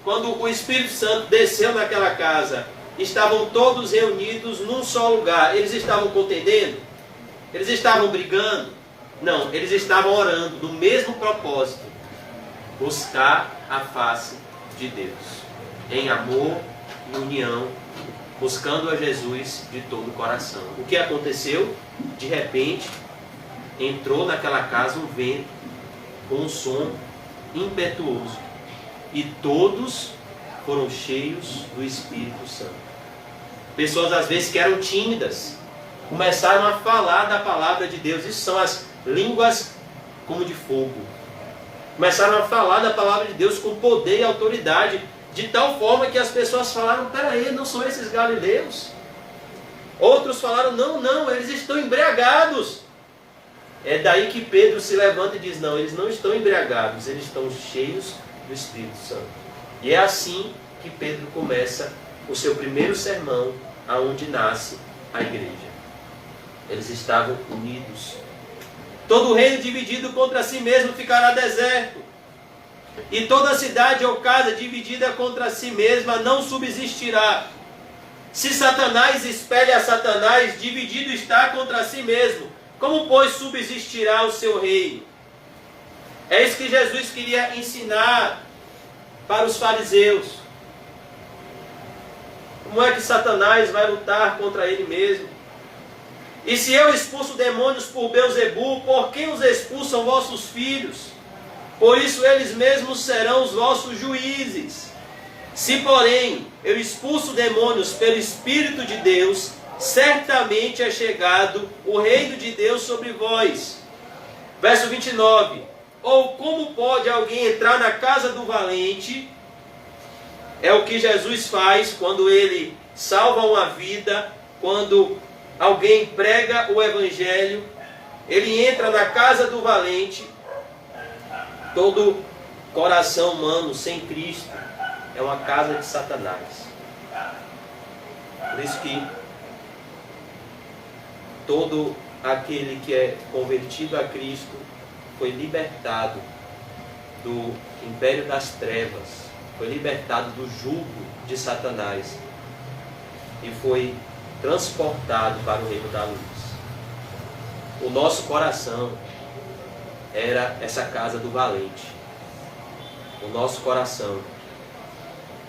quando o Espírito Santo desceu naquela casa, estavam todos reunidos num só lugar. Eles estavam contendendo? Eles estavam brigando? Não, eles estavam orando no mesmo propósito: buscar a face de Deus, em amor e união, buscando a Jesus de todo o coração. O que aconteceu? De repente, entrou naquela casa um vento com um som impetuoso, e todos foram cheios do Espírito Santo. Pessoas às vezes que eram tímidas começaram a falar da palavra de Deus. Isso são as línguas como de fogo. Começaram a falar da palavra de Deus com poder e autoridade, de tal forma que as pessoas falaram: peraí, não são esses galileus? Outros falaram: não, eles estão embriagados. É daí que Pedro se levanta e diz: não, eles não estão embriagados, eles estão cheios do Espírito Santo. E é assim que Pedro começa o seu primeiro sermão, aonde nasce a igreja. Eles estavam unidos. Todo reino dividido contra si mesmo ficará deserto, e toda cidade ou casa dividida contra si mesma não subsistirá. Se Satanás espelha a Satanás, dividido está contra si mesmo. Como, pois, subsistirá o seu reino? É isso que Jesus queria ensinar para os fariseus. Como é que Satanás vai lutar contra ele mesmo? E se eu expulso demônios por Belzebu, por quem os expulsam vossos filhos? Por isso eles mesmos serão os vossos juízes. Se, porém, eu expulso demônios pelo Espírito de Deus, certamente é chegado o reino de Deus sobre vós. Verso 29. Ou como pode alguém entrar na casa do valente? É o que Jesus faz quando ele salva uma vida, quando alguém prega o evangelho. Ele entra na casa do valente. Todo coração humano sem Cristo é uma casa de Satanás. Por isso que todo aquele que é convertido a Cristo foi libertado do império das trevas, foi libertado do jugo de Satanás e foi transportado para o reino da luz. O nosso coração era essa casa do valente. O nosso coração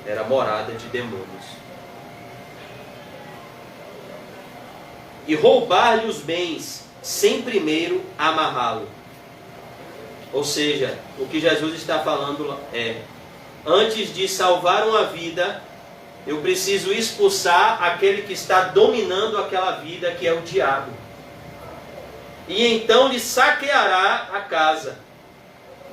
era morada de demônios. E roubar-lhe os bens, sem primeiro amarrá-lo. Ou seja, o que Jesus está falando é: antes de salvar uma vida, eu preciso expulsar aquele que está dominando aquela vida, que é o diabo. E então lhe saqueará a casa.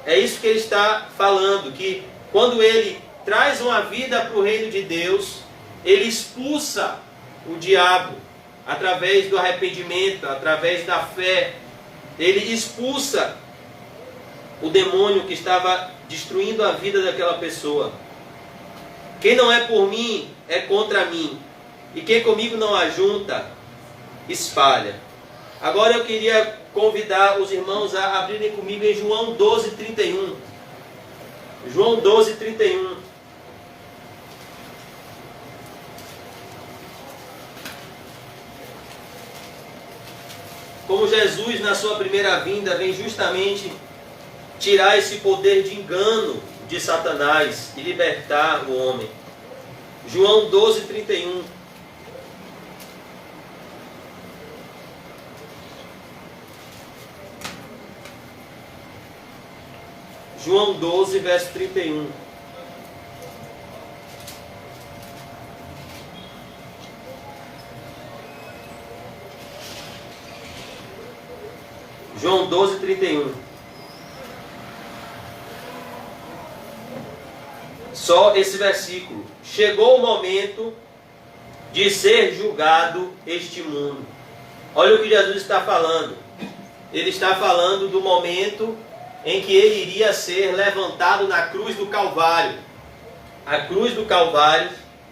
É isso que ele está falando, que quando ele traz uma vida para o reino de Deus, ele expulsa o diabo através do arrependimento, através da fé. Ele expulsa o demônio que estava destruindo a vida daquela pessoa. Quem não é por mim, é contra mim. E quem comigo não ajunta, espalha. Agora eu queria convidar os irmãos a abrirem comigo em João 12, 31. João 12, 31. Como Jesus, na sua primeira vinda, vem justamente tirar esse poder de engano de Satanás e libertar o homem. João 12, 31. João 12, verso 31. João 12, 31. Só esse versículo. Chegou o momento de ser julgado este mundo. Olha o que Jesus está falando. Ele está falando do momento em que ele iria ser levantado na cruz do Calvário. A cruz do Calvário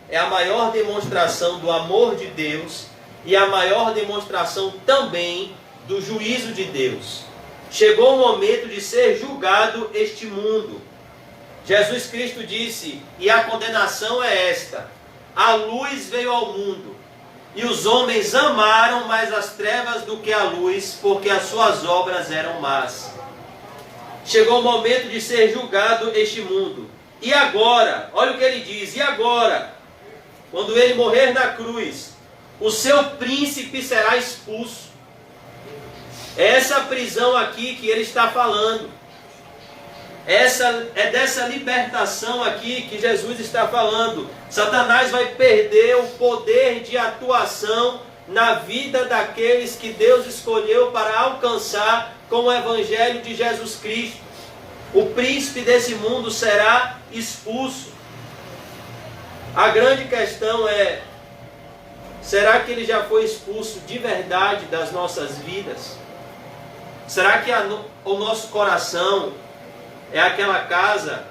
é a maior demonstração do amor de Deus e a maior demonstração também do juízo de Deus. Chegou o momento de ser julgado este mundo. Jesus Cristo disse: e a condenação é esta: a luz veio ao mundo, e os homens amaram mais as trevas do que a luz, porque as suas obras eram más. Chegou o momento de ser julgado este mundo. E agora, olha o que ele diz: e agora, quando ele morrer na cruz, o seu príncipe será expulso. É essa prisão aqui que ele está falando. É dessa libertação aqui que Jesus está falando. Satanás vai perder o poder de atuação na vida daqueles que Deus escolheu para alcançar com o Evangelho de Jesus Cristo. O príncipe desse mundo será expulso. A grande questão é: será que ele já foi expulso de verdade das nossas vidas? Será que o nosso coração é aquela casa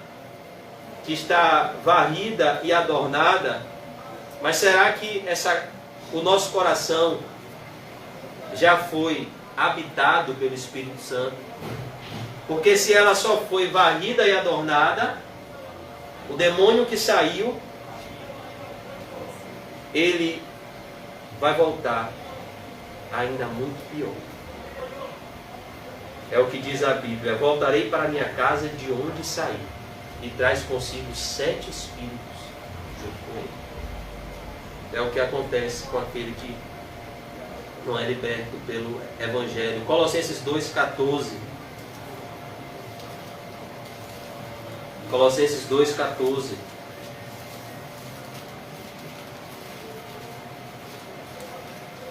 que está varrida e adornada? Mas será que o nosso coração já foi habitado pelo Espírito Santo? Porque se ela só foi varrida e adornada, o demônio que saiu, ele vai voltar ainda muito pior. É o que diz a Bíblia: voltarei para a minha casa de onde saí, e traz consigo 7 espíritos junto com ele. É o que acontece com aquele que não é liberto pelo Evangelho. Colossenses 2,14. Colossenses 2,14.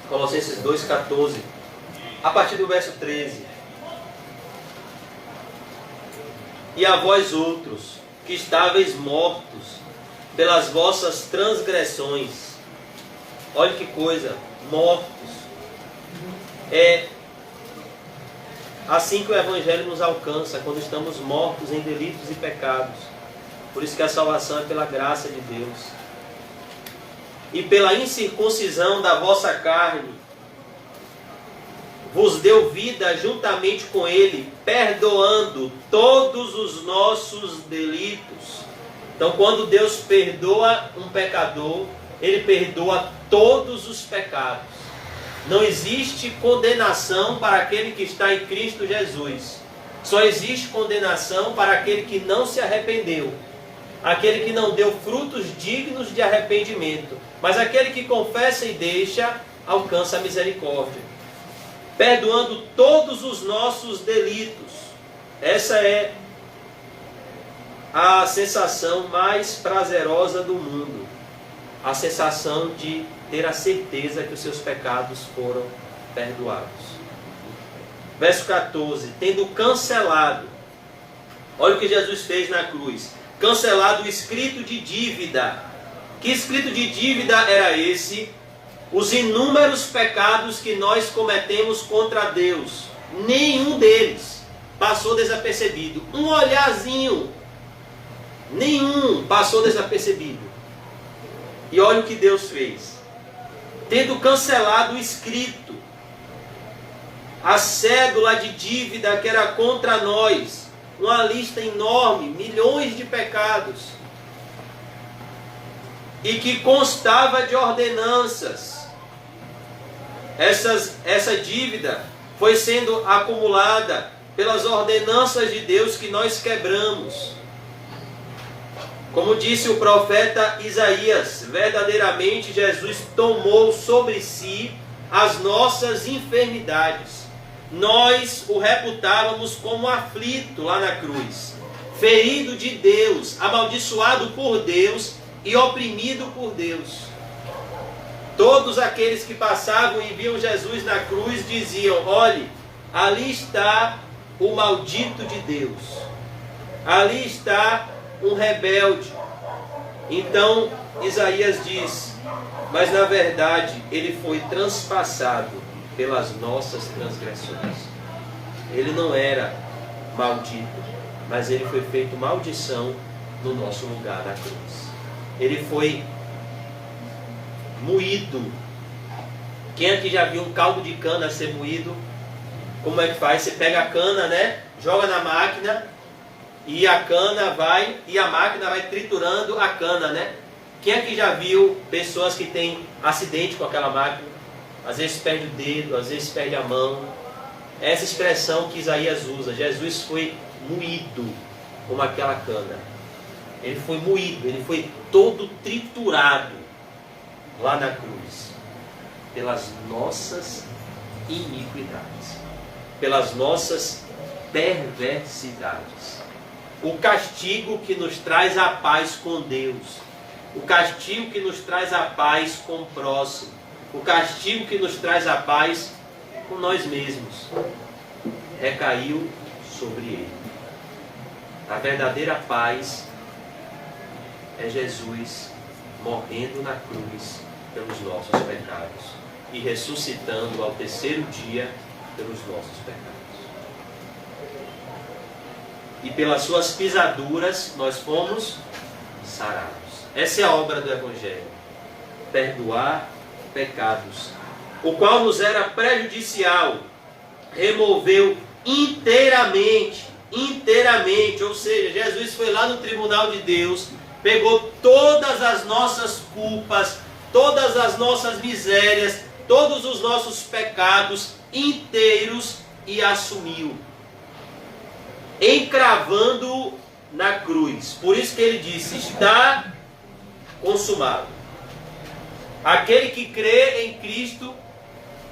Colossenses 2,14. A partir do verso 13. E a vós outros, que estáveis mortos pelas vossas transgressões. Olha que coisa, mortos. É assim que o Evangelho nos alcança, quando estamos mortos em delitos e pecados. Por isso que a salvação é pela graça de Deus. E pela incircuncisão da vossa carne, vos deu vida juntamente com ele, perdoando todos os nossos delitos. Então, quando Deus perdoa um pecador, ele perdoa todos os pecados. Não existe condenação para aquele que está em Cristo Jesus. Só existe condenação para aquele que não se arrependeu. Aquele que não deu frutos dignos de arrependimento. Mas aquele que confessa e deixa, alcança a misericórdia. Perdoando todos os nossos delitos. Essa é a sensação mais prazerosa do mundo. A sensação de ter a certeza que os seus pecados foram perdoados. Verso 14. Tendo cancelado, olha o que Jesus fez na cruz. Cancelado o escrito de dívida. Que escrito de dívida era esse? Os inúmeros pecados que nós cometemos contra Deus. Nenhum deles passou desapercebido. Um olharzinho, nenhum passou desapercebido. E olha o que Deus fez. Tendo cancelado o escrito, a cédula de dívida que era contra nós, uma lista enorme, milhões de pecados, e que constava de ordenanças. Essa dívida foi sendo acumulada pelas ordenanças de Deus que nós quebramos. Como disse o profeta Isaías, verdadeiramente Jesus tomou sobre si as nossas enfermidades. Nós o reputávamos como aflito lá na cruz, ferido de Deus, amaldiçoado por Deus e oprimido por Deus. Todos aqueles que passavam e viam Jesus na cruz diziam: olhe, ali está o maldito de Deus, ali está um rebelde. Então Isaías diz: mas na verdade ele foi transpassado pelas nossas transgressões. Ele não era maldito, mas ele foi feito maldição no nosso lugar na cruz. Ele foi moído. Quem aqui já viu um caldo de cana ser moído? Como é que faz? Você pega a cana, né? Joga na máquina e a cana vai, e a máquina vai triturando a cana, né? Quem aqui já viu pessoas que têm acidente com aquela máquina? Às vezes perde o dedo, às vezes perde a mão. Essa expressão que Isaías usa, Jesus foi moído como aquela cana. Ele foi moído, ele foi todo triturado lá na cruz, pelas nossas iniquidades, pelas nossas perversidades. O castigo que nos traz a paz com Deus, o castigo que nos traz a paz com o próximo, o castigo que nos traz a paz com nós mesmos, recaiu sobre ele. A verdadeira paz é Jesus morrendo na cruz pelos nossos pecados e ressuscitando ao terceiro dia pelos nossos pecados. E pelas suas pisaduras nós fomos sarados. Essa é a obra do Evangelho: perdoar pecados, o qual nos era prejudicial, removeu inteiramente, ou seja, Jesus foi lá no tribunal de Deus, pegou todas as nossas culpas, todas as nossas misérias, todos os nossos pecados inteiros e assumiu, encravando-o na cruz. Por isso que ele disse: está consumado. Aquele que crê em Cristo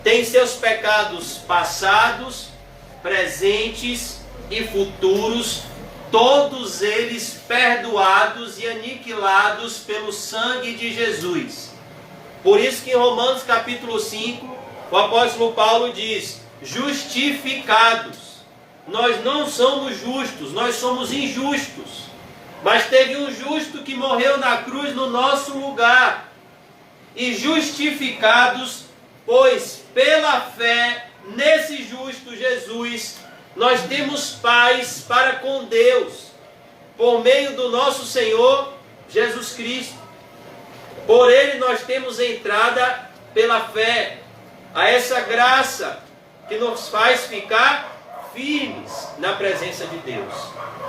tem seus pecados passados, presentes e futuros, todos eles perdoados e aniquilados pelo sangue de Jesus. Por isso que em Romanos capítulo 5, o apóstolo Paulo diz: justificados. Nós não somos justos, nós somos injustos. Mas teve um justo que morreu na cruz no nosso lugar. E justificados, pois pela fé nesse justo Jesus, nós temos paz para com Deus, por meio do nosso Senhor Jesus Cristo. Por Ele nós temos entrada pela fé a essa graça que nos faz ficar firmes na presença de Deus.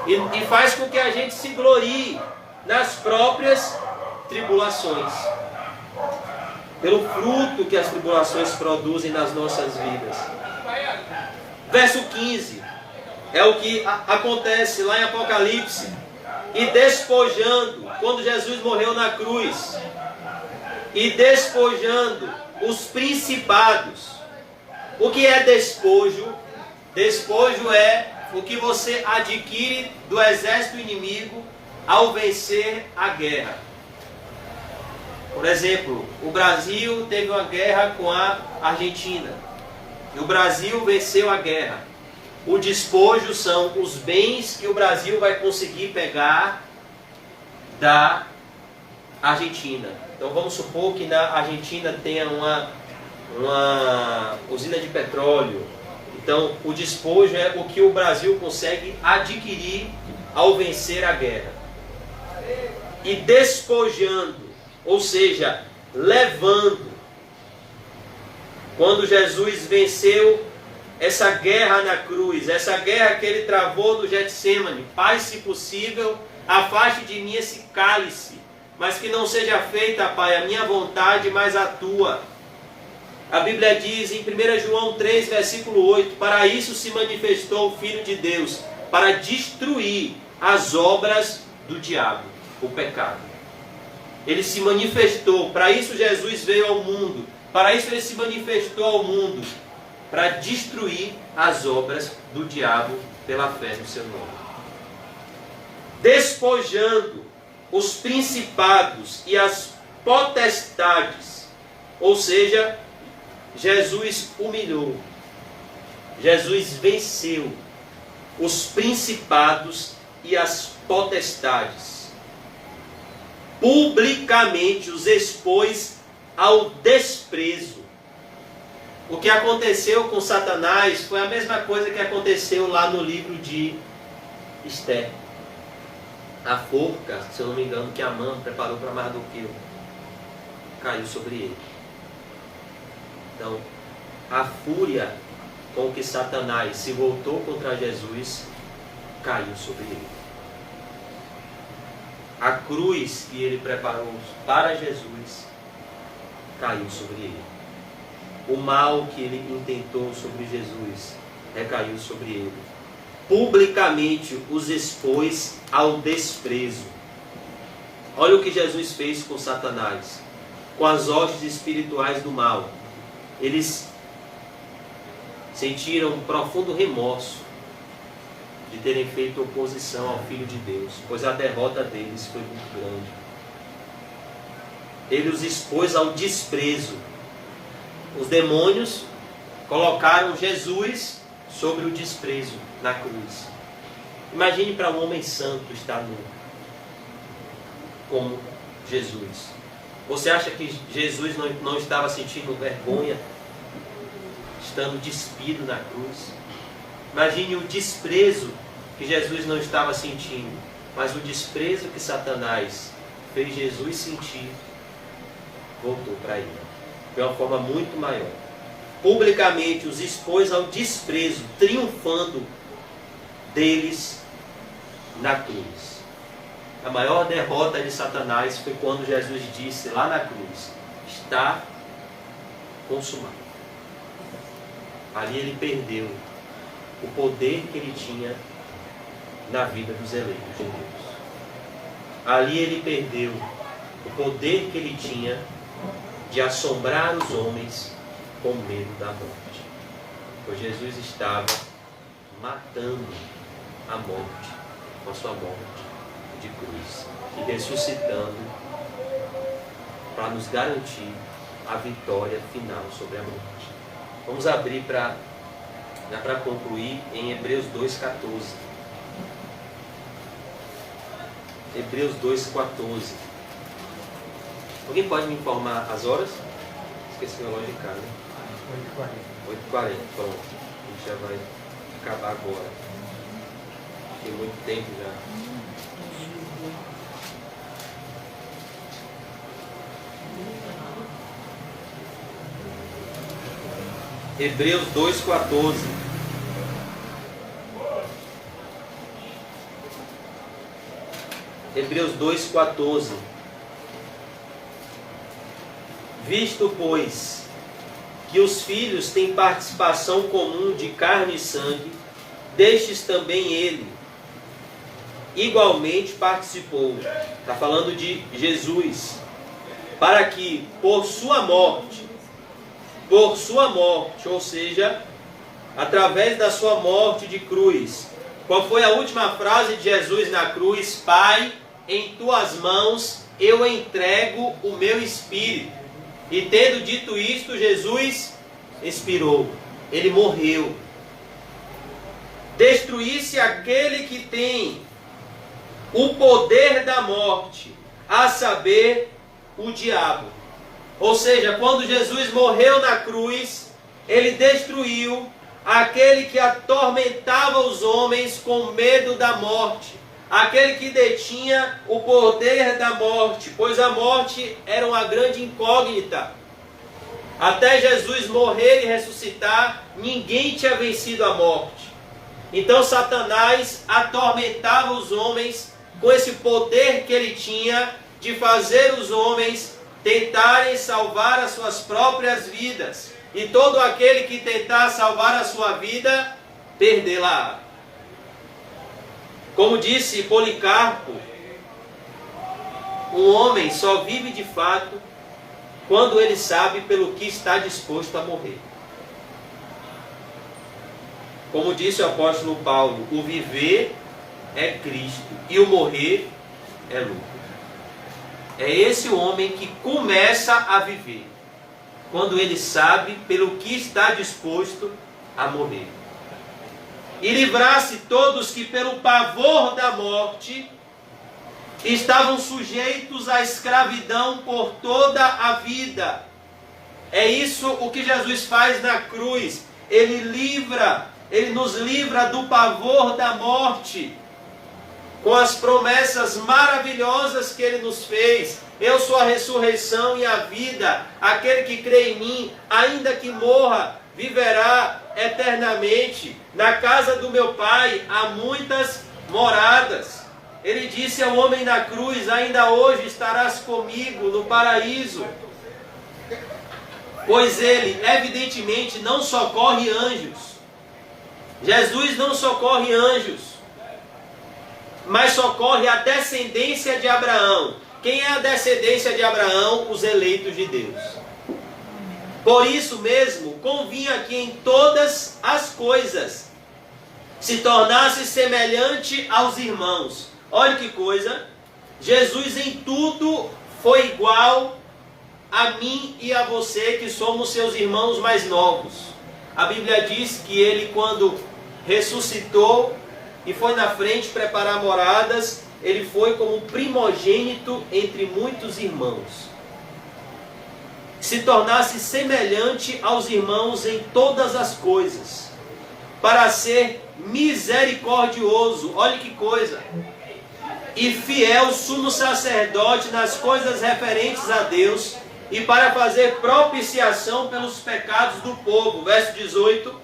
E faz com que a gente se glorie nas próprias tribulações, pelo fruto que as tribulações produzem nas nossas vidas. Verso 15 é o que acontece lá em Apocalipse. E despojando, quando Jesus morreu na cruz, e despojando os principados. O que é despojo? Despojo é o que você adquire do exército inimigo ao vencer a guerra. Por exemplo, o Brasil teve uma guerra com a Argentina. E o Brasil venceu a guerra. O despojo são os bens que o Brasil vai conseguir pegar da Argentina. Então vamos supor que na Argentina tenha uma usina de petróleo. Então o despojo é o que o Brasil consegue adquirir ao vencer a guerra. E despojando, ou seja, levando. Quando Jesus venceu essa guerra na cruz, essa guerra que ele travou no Getsemane: Pai, se possível, afaste de mim esse cálice, mas que não seja feita, Pai, a minha vontade, mas a tua. A Bíblia diz em 1 João 3, versículo 8, para isso se manifestou o Filho de Deus, para destruir as obras do diabo, o pecado. Ele se manifestou, para isso Jesus veio ao mundo, para isso ele se manifestou ao mundo, para destruir as obras do diabo pela fé no seu nome. Despojando os principados e as potestades, ou seja, Jesus humilhou, Jesus venceu os principados e as potestades, publicamente os expôs ao desprezo. O que aconteceu com Satanás foi a mesma coisa que aconteceu lá no livro de Esther. A forca, se eu não me engano, que Amã preparou para Mardoqueu, caiu sobre ele. Então, a fúria com que Satanás se voltou contra Jesus caiu sobre ele. A cruz que ele preparou para Jesus caiu sobre ele. O mal que ele intentou sobre Jesus recaiu sobre ele. Publicamente os expôs ao desprezo. Olha o que Jesus fez com Satanás, com as hostes espirituais do mal. Eles sentiram um profundo remorso de terem feito oposição ao Filho de Deus, pois a derrota deles foi muito grande. Ele os expôs ao desprezo. Os demônios colocaram Jesus sobre o desprezo na cruz. Imagine para um homem santo estar como Jesus. Você acha que Jesus não estava sentindo vergonha, estando despido na cruz? Imagine o desprezo que Jesus não estava sentindo, mas o desprezo que Satanás fez Jesus sentir, voltou para ele, de uma forma muito maior. Publicamente os expôs ao desprezo, triunfando deles na cruz. A maior derrota de Satanás foi quando Jesus disse lá na cruz: está consumado. Ali ele perdeu o poder que ele tinha na vida dos eleitos de Deus. Ali ele perdeu o poder que ele tinha de assombrar os homens com medo da morte. Pois Jesus estava matando a morte com a sua morte de cruz e ressuscitando para nos garantir a vitória final sobre a morte. Vamos abrir para concluir em Hebreus 2,14. Hebreus 2,14. Alguém pode me informar as horas? Esqueci o relógio de casa. 8h40. Pronto. A gente já vai acabar agora. Tem muito tempo já. Hebreus 2,14. Hebreus 2,14. Visto, pois, que os filhos têm participação comum de carne e sangue, destes também ele igualmente participou. Está falando de Jesus. Para que por sua morte, ou seja, através da sua morte de cruz, Qual foi a última frase de Jesus na cruz? Pai, em tuas mãos eu entrego o meu espírito. E tendo dito isto, Jesus expirou. Ele morreu. Destruísse aquele que tem o poder da morte, a saber, o diabo. Ou seja, quando Jesus morreu na cruz, ele destruiu aquele que atormentava os homens com medo da morte, aquele que detinha o poder da morte, pois a morte era uma grande incógnita. Até Jesus morrer e ressuscitar, ninguém tinha vencido a morte. Então Satanás atormentava os homens com esse poder que ele tinha de fazer os homens tentarem salvar as suas próprias vidas. E todo aquele que tentar salvar a sua vida, perdê-la. Como disse Policarpo, um homem só vive de fato quando ele sabe pelo que está disposto a morrer. Como disse o apóstolo Paulo, o viver é Cristo e o morrer é lucro. É esse homem que começa a viver quando ele sabe pelo que está disposto a morrer. E livrar-se todos que pelo pavor da morte estavam sujeitos à escravidão por toda a vida. É isso o que Jesus faz na cruz. Ele nos livra do pavor da morte, com as promessas maravilhosas que Ele nos fez. Eu sou a ressurreição e a vida. Aquele que crê em mim, ainda que morra, viverá eternamente. Na casa do meu Pai há muitas moradas. Ele disse ao homem na cruz, ainda hoje estarás comigo no paraíso. Pois Ele, evidentemente, não socorre anjos. Jesus não socorre anjos, mas socorre a descendência de Abraão. Quem é a descendência de Abraão? Os eleitos de Deus. Por isso mesmo, convinha que em todas as coisas se tornasse semelhante aos irmãos. Olha que coisa, Jesus em tudo foi igual a mim e a você, que somos seus irmãos mais novos. A Bíblia diz que ele, quando ressuscitou e foi na frente preparar moradas, ele foi como primogênito entre muitos irmãos. Se tornasse semelhante aos irmãos em todas as coisas, para ser misericordioso, olha que coisa, e fiel sumo sacerdote nas coisas referentes a Deus, e para fazer propiciação pelos pecados do povo. Verso 18.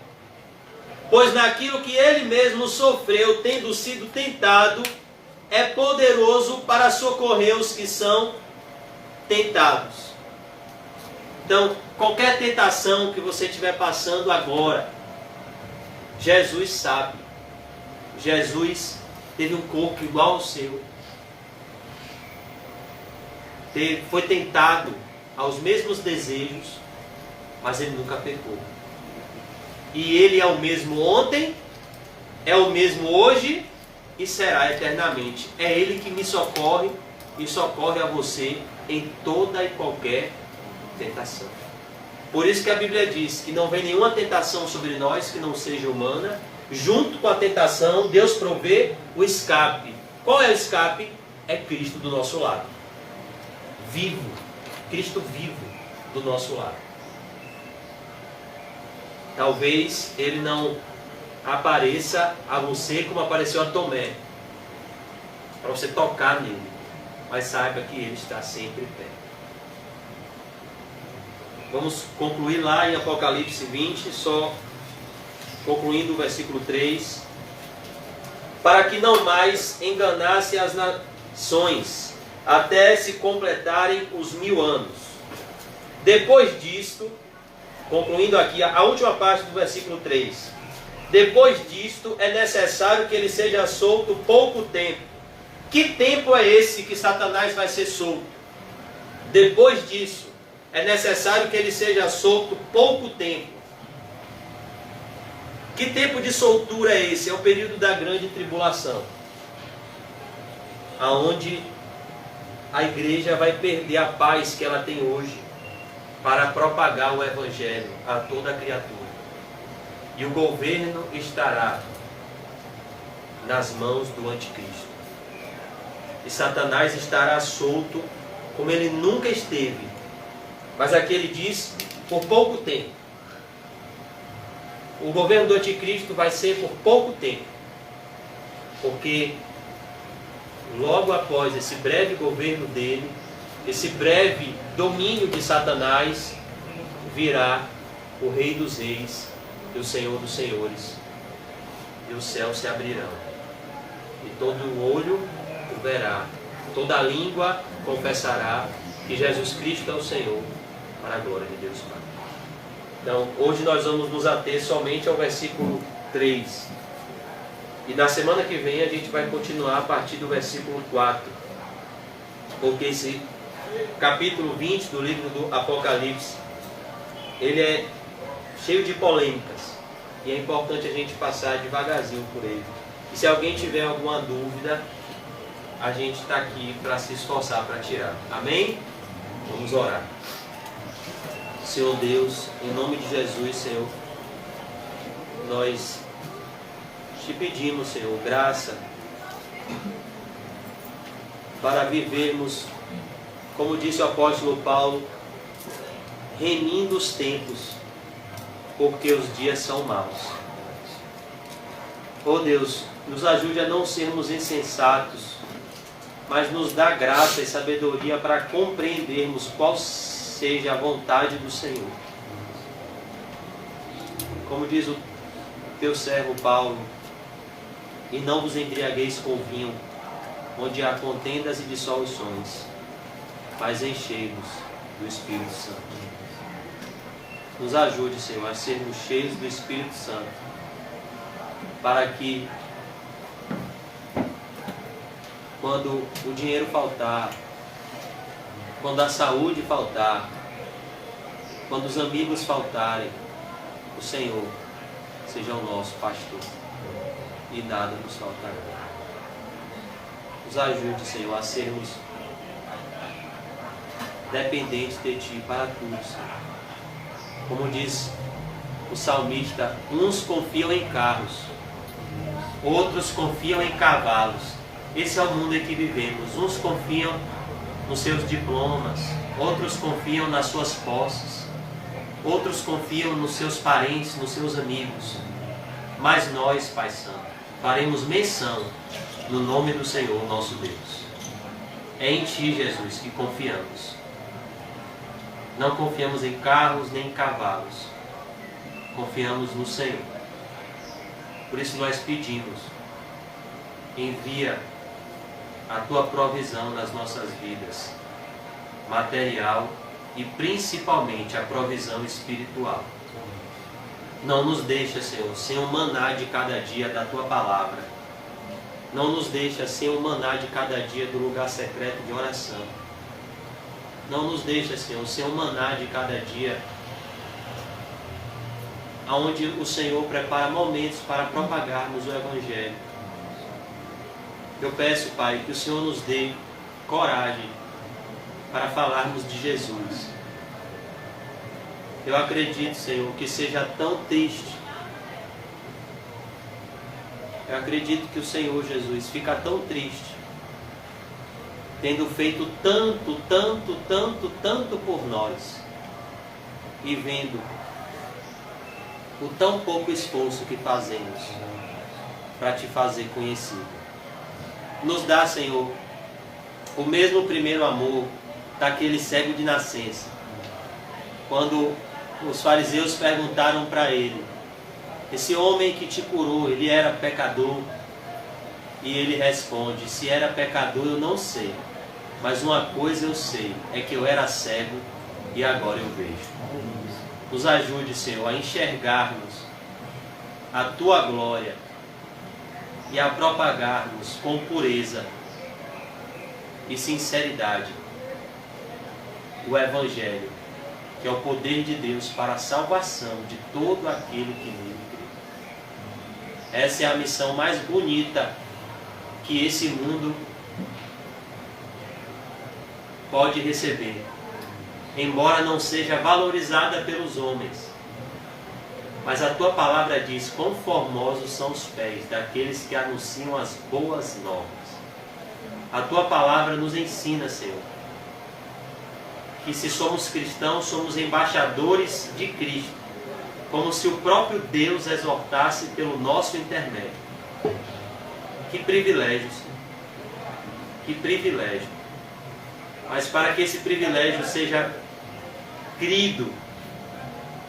Pois naquilo que ele mesmo sofreu, tendo sido tentado, é poderoso para socorrer os que são tentados. Então, qualquer tentação que você estiver passando agora, Jesus sabe. Jesus teve um corpo igual ao seu. Foi tentado aos mesmos desejos, mas ele nunca pecou. E ele é o mesmo ontem, é o mesmo hoje e será eternamente. É ele que me socorre e socorre a você em toda e qualquer tentação. Por isso que a Bíblia diz que não vem nenhuma tentação sobre nós que não seja humana. Junto com a tentação, Deus provê o escape. Qual é o escape? É Cristo do nosso lado. Vivo. Cristo vivo do nosso lado. Talvez ele não apareça a você como apareceu a Tomé, para você tocar nele, mas saiba que ele está sempre perto. Vamos concluir lá em Apocalipse 20, só concluindo o versículo 3. Para que não mais enganasse as nações, até se completarem os 1000 anos. Depois disto, concluindo aqui a última parte do versículo 3. Depois disto é necessário que ele seja solto pouco tempo. Que tempo é esse que Satanás vai ser solto? Depois disso é necessário que ele seja solto pouco tempo. Que tempo de soltura é esse? É o período da grande tribulação, aonde a igreja vai perder a paz que ela tem hoje para propagar o evangelho a toda a criatura. E o governo estará nas mãos do anticristo. E Satanás estará solto como ele nunca esteve. Mas aqui ele diz, por pouco tempo. O governo do anticristo vai ser por pouco tempo. Porque logo após esse breve governo dele, esse breve domínio de Satanás, virá o Rei dos Reis e o Senhor dos Senhores. E os céus se abrirão. E todo o olho o verá. Toda a língua confessará que Jesus Cristo é o Senhor, para a glória de Deus Pai. Então, hoje nós vamos nos ater somente ao versículo 3. E na semana que vem a gente vai continuar a partir do versículo 4. Porque esse capítulo 20 do livro do Apocalipse, ele é cheio de polêmicas. E é importante a gente passar devagarzinho por ele. E se alguém tiver alguma dúvida, a gente está aqui para se esforçar para tirar. Amém? Vamos orar. Senhor Deus, em nome de Jesus, Senhor, nós te pedimos, Senhor, graça para vivermos, como disse o apóstolo Paulo, remindo os tempos, porque os dias são maus. Oh Deus, nos ajude a não sermos insensatos, mas nos dá graça e sabedoria para compreendermos qual seja a vontade do Senhor. Como diz o teu servo Paulo, e não vos embriagueis com vinho, onde há contendas e dissoluções, mas enchei-vos do Espírito Santo. Nos ajude, Senhor, a sermos cheios do Espírito Santo, para que quando o dinheiro faltar, quando a saúde faltar, quando os amigos faltarem, o Senhor seja o nosso pastor e nada nos faltará. Nos ajude, Senhor, a sermos dependentes de Ti para tudo, Senhor. Como diz o salmista, uns confiam em carros, outros confiam em cavalos. Esse é o mundo em que vivemos. Uns confiam nos seus diplomas, outros confiam nas suas posses, outros confiam nos seus parentes, nos seus amigos. Mas nós, Pai Santo, faremos menção no nome do Senhor nosso Deus. É em Ti, Jesus, que confiamos. Não confiamos em carros nem em cavalos. Confiamos no Senhor. Por isso nós pedimos, envia a Tua provisão nas nossas vidas, material e principalmente a provisão espiritual. Não nos deixa, Senhor, sem o maná de cada dia da Tua palavra. Não nos deixa sem o maná de cada dia do lugar secreto de oração. Não nos deixa, Senhor, sem o maná de cada dia, onde o Senhor prepara momentos para propagarmos o Evangelho. Eu peço, Pai, que o Senhor nos dê coragem para falarmos de Jesus. Eu acredito, Senhor, que seja tão triste. Eu acredito que o Senhor Jesus fica tão triste, tendo feito tanto, tanto, tanto, tanto por nós, e vendo o tão pouco esforço que fazemos para Te fazer conhecido. Nos dá, Senhor, o mesmo primeiro amor daquele cego de nascença. Quando os fariseus perguntaram para ele, esse homem que Te curou, ele era pecador? E ele responde, se era pecador eu não sei, mas uma coisa eu sei, é que eu era cego e agora eu vejo. Nos ajude, Senhor, a enxergarmos a Tua glória e a propagarmos com pureza e sinceridade o Evangelho, que é o poder de Deus para a salvação de todo aquele que nele crê. Essa é a missão mais bonita que esse mundo pode receber, embora não seja valorizada pelos homens. Mas a tua palavra diz: quão formosos são os pés daqueles que anunciam as boas novas. A tua palavra nos ensina, Senhor, que se somos cristãos, somos embaixadores de Cristo, como se o próprio Deus exortasse pelo nosso intermédio. Que privilégio, Senhor. Que privilégio. Mas para que esse privilégio seja crido,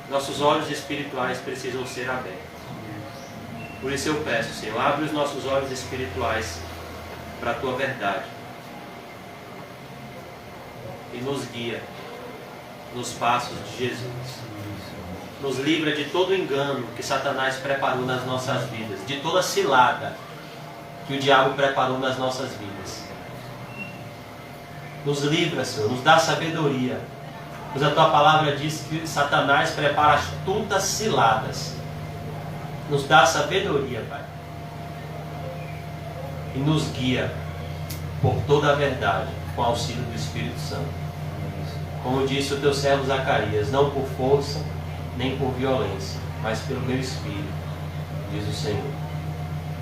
nossos olhos espirituais precisam ser abertos. Por isso eu peço, Senhor, abre os nossos olhos espirituais para a tua verdade e nos guia nos passos de Jesus. Nos livra de todo engano que Satanás preparou nas nossas vidas, de toda cilada que o diabo preparou nas nossas vidas. Nos livra, Senhor, nos dá sabedoria, pois a tua palavra diz que Satanás prepara astutas ciladas. Nos dá sabedoria, Pai, e nos guia por toda a verdade, com o auxílio do Espírito Santo. Como disse o teu servo Zacarias: não por força, nem por violência, mas pelo meu Espírito, diz o Senhor.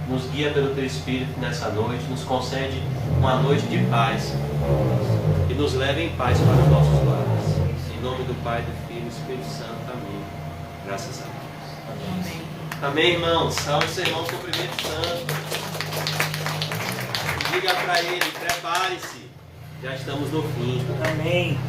Nos guia pelo teu Espírito nessa noite, nos concede uma noite de paz e nos leva em paz para os nossos lares. Em nome do Pai, do Filho e do Espírito Santo. Amém. Graças a Deus. Amém. Amém, irmãos. Salve o seu irmão com o primeiro santo. Diga para ele: prepare-se, já estamos no fim. Amém.